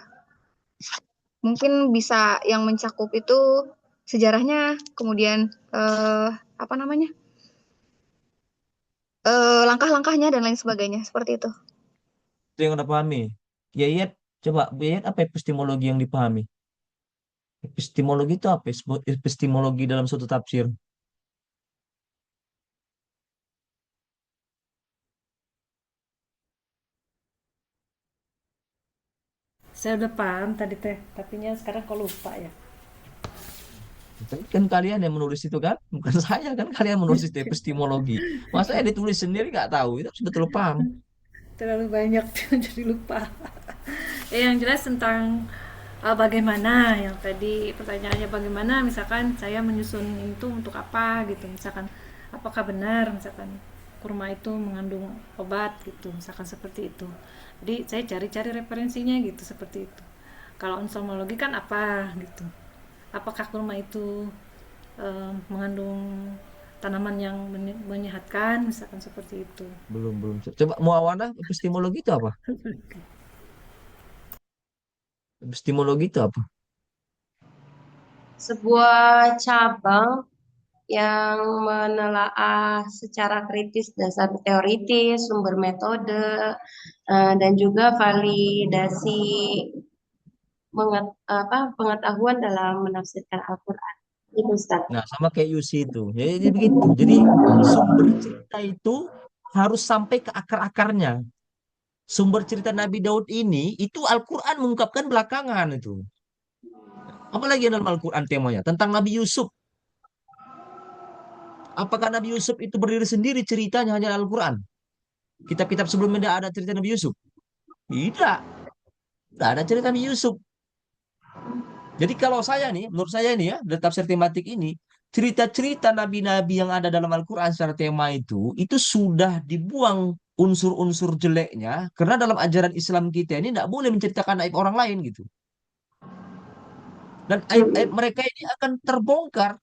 Mungkin bisa yang mencakup itu sejarahnya, kemudian apa namanya, langkah-langkahnya dan lain sebagainya, seperti itu. Itu yang Anda pahami. Yayat, coba Yayat apa epistemologi yang dipahami? Epistemologi itu apa? Epistemologi dalam suatu tafsir. Saya udah paham tadi teh, tapinya sekarang kok lupa ya. Kan kalian yang menulis itu kan, bukan saya kan kalian menulis itu epistemologi. Masa yang ditulis sendiri nggak tahu itu betul paham. Terlalu banyak jadi lupa. Yang jelas tentang bagaimana yang tadi pertanyaannya bagaimana misalkan saya menyusun itu untuk apa gitu, misalkan apakah benar misalkan kurma itu mengandung obat gitu, misalkan seperti itu. Jadi saya cari-cari referensinya gitu seperti itu. Kalau ensomologi kan apa gitu, apakah kurma itu mengandung tanaman yang menyehatkan misalkan seperti itu. Belum. Coba Muawana epistemologi itu apa? Epistemologi itu apa? Sebuah cabang yang menelaah secara kritis dasar teoritis, sumber metode, dan juga validasi pengetahuan dalam menafsirkan Al-Quran. Itu Ustaz. Nah, sama kayak Yusi itu. Jadi begitu. Jadi sumber cerita itu harus sampai ke akar-akarnya. Sumber cerita Nabi Daud ini itu Al-Quran mengungkapkan belakangan itu. Apalagi dalam Al-Quran temanya tentang Nabi Yusuf. Apakah Nabi Yusuf itu berdiri sendiri ceritanya hanya Al-Quran? Kitab-kitab sebelumnya tidak ada cerita Nabi Yusuf. Tidak, tidak ada cerita Nabi Yusuf. Jadi kalau saya nih, menurut saya ini ya, dari tafsir tematik ini, cerita-cerita nabi-nabi yang ada dalam Al-Quran secara tema itu sudah dibuang unsur-unsur jeleknya, karena dalam ajaran Islam kita ini tidak boleh menceritakan aib orang lain gitu. Dan aib-aib mereka ini akan terbongkar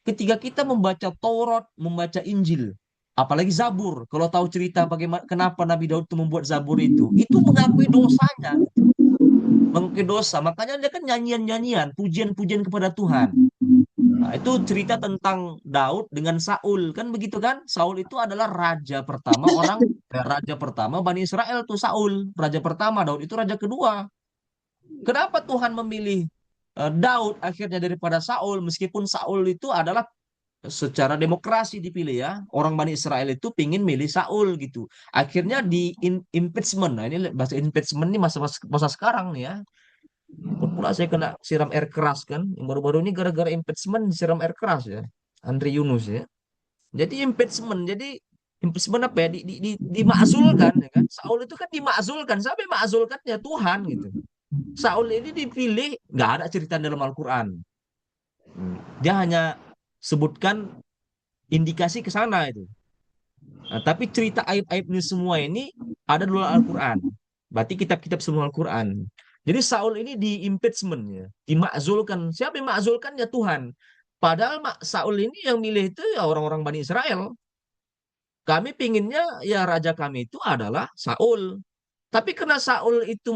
ketika kita membaca Taurat, membaca Injil, apalagi Zabur. Kalau tahu cerita bagaimana kenapa Nabi Daud itu membuat Zabur itu mengakui dosanya, mengakui dosa. Makanya dia kan nyanyian-nyanyian, pujian-pujian kepada Tuhan. Nah, itu cerita tentang Daud dengan Saul, kan begitu kan? Saul itu adalah raja pertama Bani Israel tuh Saul, raja pertama. Daud itu raja kedua. Kenapa Tuhan memilih Daud akhirnya daripada Saul, meskipun Saul itu adalah secara demokrasi dipilih ya. Orang Bani Israel itu pingin milih Saul gitu. Akhirnya di impeachment. Nah, ini bahasa impeachment ini masa sekarang nih ya. Pula saya kena siram air keras kan. Yang baru-baru ini gara-gara impeachment disiram air keras ya. Andre Yunus ya. Jadi impeachment apa ya? Dimakzulkan ya kan. Saul itu kan dimakzulkan. Siapa yang makzulkannya? Tuhan gitu. Saul ini dipilih nggak ada cerita dalam Al-Quran. Dia hanya sebutkan indikasi ke sana itu. Nah, tapi cerita aib-aib ini semua ini ada dalam Al-Quran. Berarti kitab-kitab semua Al-Quran. Jadi Saul ini di impeachment ya, dimakzulkan. Siapa yang makzulkan? Ya Tuhan. Padahal Saul ini yang milih itu ya orang-orang Bani Israel. Kami pinginnya ya raja kami itu adalah Saul. Tapi karena Saul itu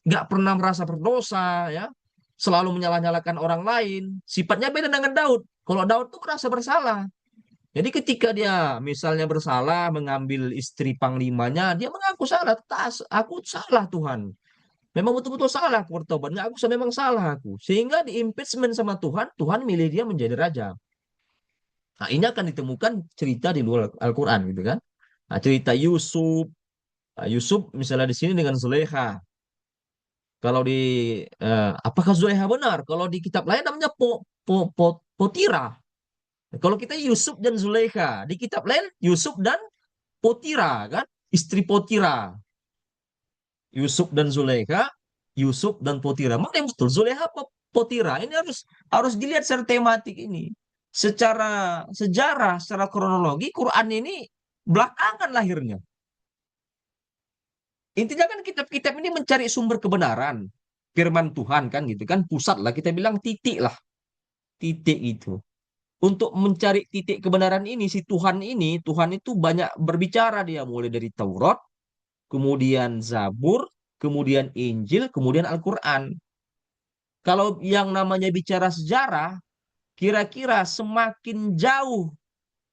nggak pernah merasa berdosa ya, selalu menyalah-nyalahkan orang lain. Sifatnya beda dengan Daud. Kalau Daud tuh merasa bersalah. Jadi ketika dia misalnya bersalah mengambil istri panglimanya, dia mengaku salah. Aku salah Tuhan. Memang betul-betul salah aku bertobat. Nggak, memang salah aku. Sehingga di impeachment sama Tuhan, Tuhan milih dia menjadi raja. Nah, ini akan ditemukan cerita di luar Al-Quran gitu kan. Nah, cerita Yusuf. Nah, Yusuf misalnya di sini dengan Zulekha. Kalau di apakah Zulekha benar? Kalau di kitab lain namanya Potira. Kalau kita Yusuf dan Zulekha, di kitab lain Yusuf dan Potira kan, istri Potira. Yusuf dan Zulekha, Yusuf dan Potira. Mana yang betul? Zulekha apa Potira? Ini harus dilihat secara tematik ini. Secara sejarah, secara kronologi, Quran ini belakangan lahirnya. Intinya kan kitab-kitab ini mencari sumber kebenaran. Firman Tuhan kan gitu kan, pusat lah, kita bilang titik lah. Titik itu. Untuk mencari titik kebenaran ini, Tuhan itu banyak berbicara dia. Mulai dari Taurat, kemudian Zabur, kemudian Injil, kemudian Al-Quran. Kalau yang namanya bicara sejarah, kira-kira semakin jauh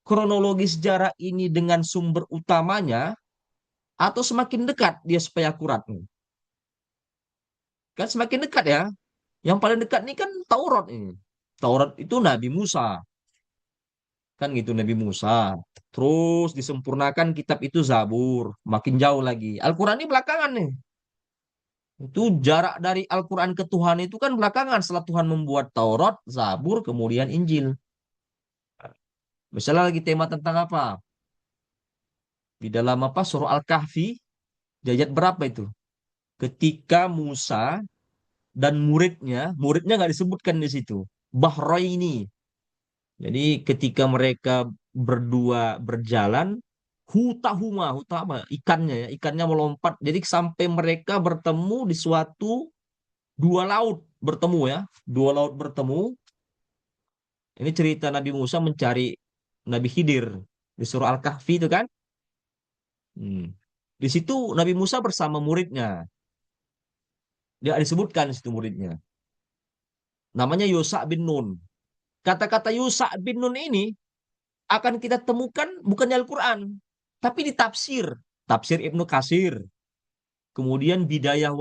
kronologi sejarah ini dengan sumber utamanya, atau semakin dekat dia supaya akurat. Kan semakin dekat ya. Yang paling dekat ini kan Taurat ini. Taurat itu Nabi Musa. Kan gitu Nabi Musa. Terus disempurnakan kitab itu Zabur. Makin jauh lagi. Al-Quran ini belakangan nih. Itu jarak dari Al-Quran ke Tuhan itu kan belakangan setelah Tuhan membuat Taurat, Zabur, kemudian Injil. Misalnya lagi tema tentang apa? Di dalam apa? Surah Al-Kahfi, di ayat berapa itu? Ketika Musa dan muridnya nggak disebutkan di situ. Bahraini. Jadi ketika mereka berdua berjalan, huta apa? Ikannya melompat. Jadi sampai mereka bertemu di suatu dua laut bertemu ya, dua laut bertemu. Ini cerita Nabi Musa mencari Nabi Khidir di surah Al-Kahfi itu kan. Hmm. Di situ Nabi Musa bersama muridnya. Dia disebutkan di situ muridnya. Namanya Yosha bin Nun. kata-kata Yusa bin Nun ini akan kita temukan bukan di Al-Quran, tapi di tafsir. Tafsir Ibnu Katsir. Kemudian Bidayah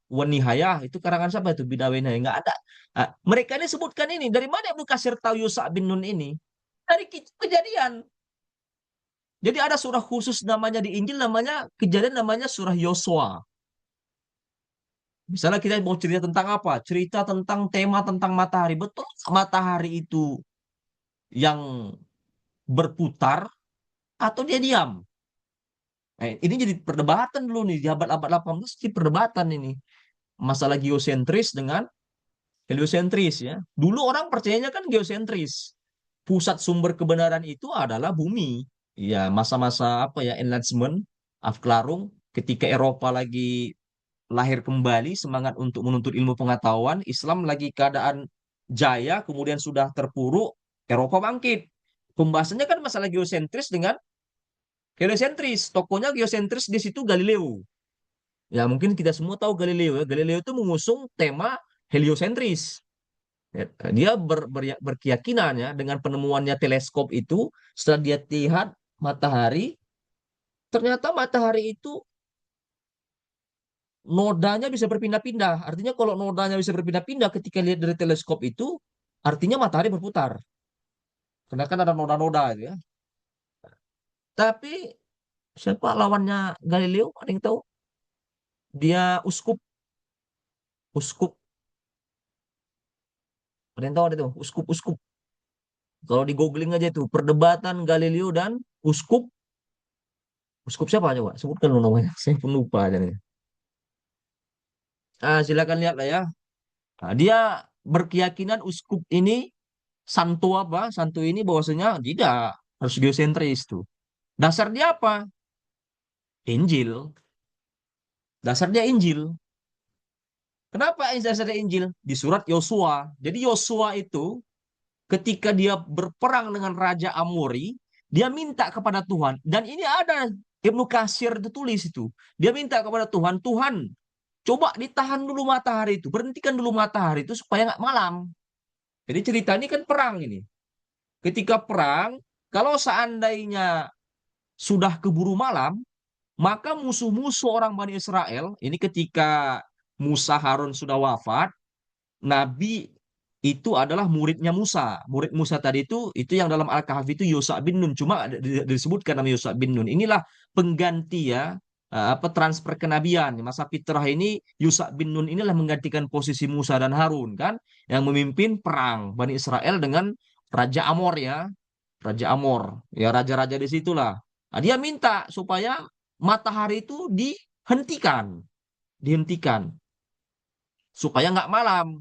wa Nihayah, itu karangan siapa itu? Bidayah wa Nihayah, nggak ada. Mereka ini sebutkan ini. Dari mana Ibnu Katsir tahu Yusa bin Nun ini? Dari Kejadian. Jadi ada surah khusus namanya di Injil, namanya Kejadian, namanya surah Yosua. Misalnya kita mau cerita tentang apa? Cerita tentang tema tentang matahari. Betul, matahari itu yang berputar atau dia diam? Ini jadi perdebatan dulu nih di abad-abad 18, di perdebatan ini. Masalah geosentris dengan heliosentris ya. Dulu orang percayanya kan geosentris. Pusat sumber kebenaran itu adalah bumi. Ya, masa-masa apa ya, enlightenment, Afklarung, ketika Eropa lagi lahir kembali, semangat untuk menuntut ilmu pengetahuan, Islam lagi keadaan jaya, kemudian sudah terpuruk, Eropa bangkit. Pembahasannya kan masalah geosentris dengan heliosentris. Tokonya geosentris di situ Galileo. Ya, mungkin kita semua tahu Galileo ya. Galileo itu mengusung tema heliosentris. Ya, dia berkeyakinan ya dengan penemuannya teleskop itu, setelah dia lihat matahari, ternyata matahari itu nodanya bisa berpindah-pindah. Artinya kalau nodanya bisa berpindah-pindah ketika lihat dari teleskop itu, artinya matahari berputar. Karena kan ada noda-noda itu ya. Tapi siapa lawannya Galileo? Ada yang tahu? Dia uskup. Uskup. Ada yang tahu ada tuh? Uskup-uskup. Kalau di googling aja itu perdebatan Galileo dan uskup. Uskup siapa coba? Sebutkan lu namanya. Saya pun lupa aja nih. Silakan lihat lah ya. Nah, dia berkeyakinan uskup ini santo apa? Santo ini bahwasanya tidak harus geosentris tuh. Dasar dia apa? Injil. Dasar dia Injil. Kenapa dasar dia Injil? Di surat Yosua. Jadi Yosua itu ketika dia berperang dengan Raja Amori, dia minta kepada Tuhan. Dan ini ada Ibnu Katsir itu tulis itu. Dia minta kepada Tuhan, Tuhan, coba ditahan dulu matahari itu, berhentikan dulu matahari itu supaya nggak malam. Jadi cerita ini kan perang ini. Ketika perang, kalau seandainya sudah keburu malam, maka musuh-musuh orang Bani Israel, ini ketika Musa Harun sudah wafat, Nabi itu adalah muridnya Musa. Murid Musa tadi itu yang dalam Al-Kahfi itu Yusha bin Nun. Cuma disebutkan nama Yusha bin Nun. Inilah pengganti ya, apa transfer kenabian. Masa fitrah ini Yusha bin Nun inilah menggantikan posisi Musa dan Harun kan, yang memimpin perang Bani Israel dengan Raja Amor ya. Raja Amor, ya raja-raja di situlah. Nah, dia minta supaya matahari itu dihentikan supaya nggak malam,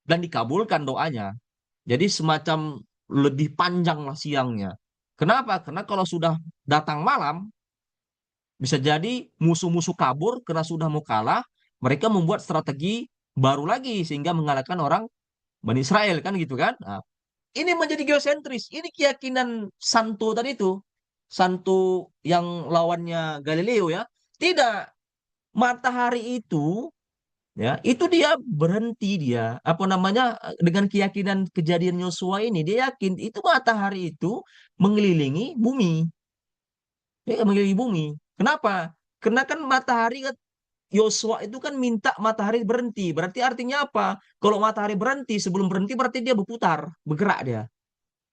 dan dikabulkan doanya. Jadi semacam lebih panjang lah siangnya. Kenapa? Karena kalau sudah datang malam, bisa jadi musuh-musuh kabur karena sudah mau kalah, mereka membuat strategi baru lagi sehingga mengalahkan orang Bani Israel kan gitu kan. Nah, ini menjadi geosentris. Ini keyakinan Santo tadi itu. Santo yang lawannya Galileo ya. Tidak. Matahari itu dia berhenti dia. Apa namanya? Dengan keyakinan kejadian Yosua ini. Dia yakin itu matahari itu mengelilingi bumi. Dia mengelilingi bumi. Kenapa? Karena kan matahari Yosua itu kan minta matahari berhenti. Berarti artinya apa? Kalau matahari berhenti, sebelum berhenti berarti dia berputar, bergerak dia.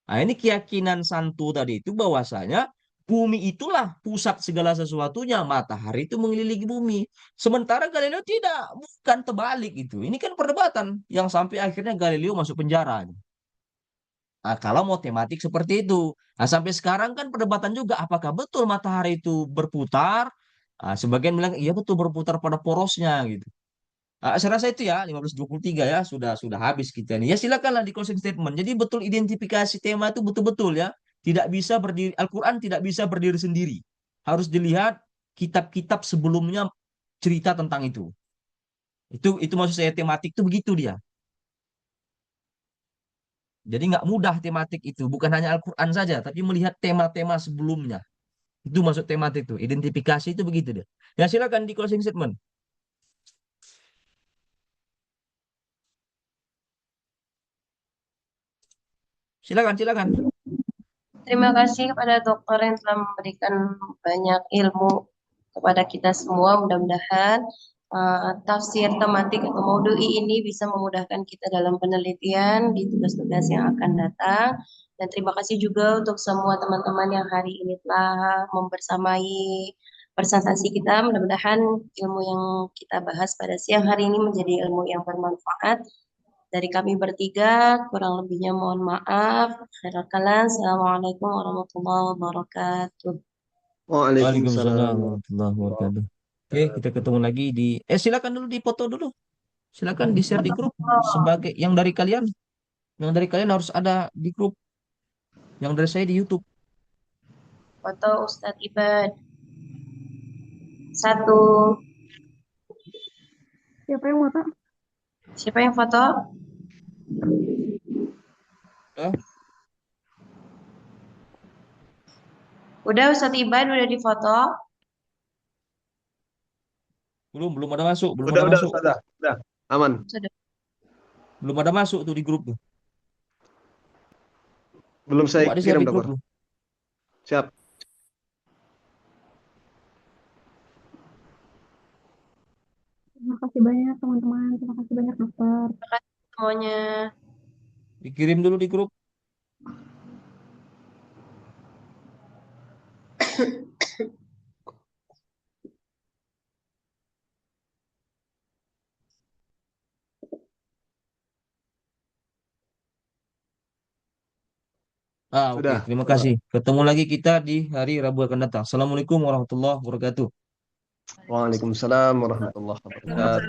Nah, ini keyakinan Santu tadi itu bahwasanya bumi itulah pusat segala sesuatunya. Matahari itu mengelilingi bumi. Sementara Galileo tidak, bukan terbalik itu. Ini kan perdebatan yang sampai akhirnya Galileo masuk penjara. Nah, kalau mau tematik seperti itu. Nah, sampai sekarang kan perdebatan juga apakah betul matahari itu berputar? Nah, sebagian bilang iya betul berputar pada porosnya gitu. Saya rasa itu ya 1523 ya sudah habis kita nih. Ya silakanlah di closing statement. Jadi betul identifikasi tema itu betul-betul ya. Tidak bisa berdiri Al-Qur'an tidak bisa berdiri sendiri. Harus dilihat kitab-kitab sebelumnya cerita tentang itu. Itu maksud saya tematik itu begitu dia. Jadi nggak mudah tematik itu, bukan hanya Al-Qur'an saja, tapi melihat tema-tema sebelumnya. Itu maksud tematik itu. Identifikasi itu begitu dia. Ya silakan di closing statement. Silakan, silakan. Terima kasih kepada dokter yang telah memberikan banyak ilmu kepada kita semua. Mudah-mudahan tafsir tematik atau maudu'i ini bisa memudahkan kita dalam penelitian di tugas-tugas yang akan datang. Dan terima kasih juga untuk semua teman-teman yang hari ini telah membersamai presentasi kita. Mudah-mudahan ilmu yang kita bahas pada siang hari ini menjadi ilmu yang bermanfaat. Dari kami bertiga, kurang lebihnya mohon maaf. Khairul kalam. Assalamualaikum warahmatullahi wabarakatuh. Waalaikumsalam Waalaikumsalam. warahmatullahi wabarakatuh. Oke, kita ketemu lagi di silakan dulu di-foto dulu. Silakan di-share di grup sebagai yang dari kalian harus ada di grup. Yang dari saya di YouTube. Foto Ustadz Ibad. 1. Siapa yang foto? Siapa yang foto? Udah? Udah Ustadz Ibad udah difoto. Belum ada masuk, belum Udah, ada udah, masuk. Ustazah. Udah, aman. Sudah. Belum ada masuk tuh di grup tuh. Belum saya Coba di-share kirim, di grup dokter. tuh. Siap. Terima kasih banyak teman-teman. Terima kasih banyak dokter. Terima kasih semuanya. Dikirim dulu di grup. Oke. Sudah. Terima kasih. Ketemu lagi kita di hari Rabu akan datang. Assalamualaikum warahmatullahi wabarakatuh. Waalaikumsalam warahmatullahi wabarakatuh.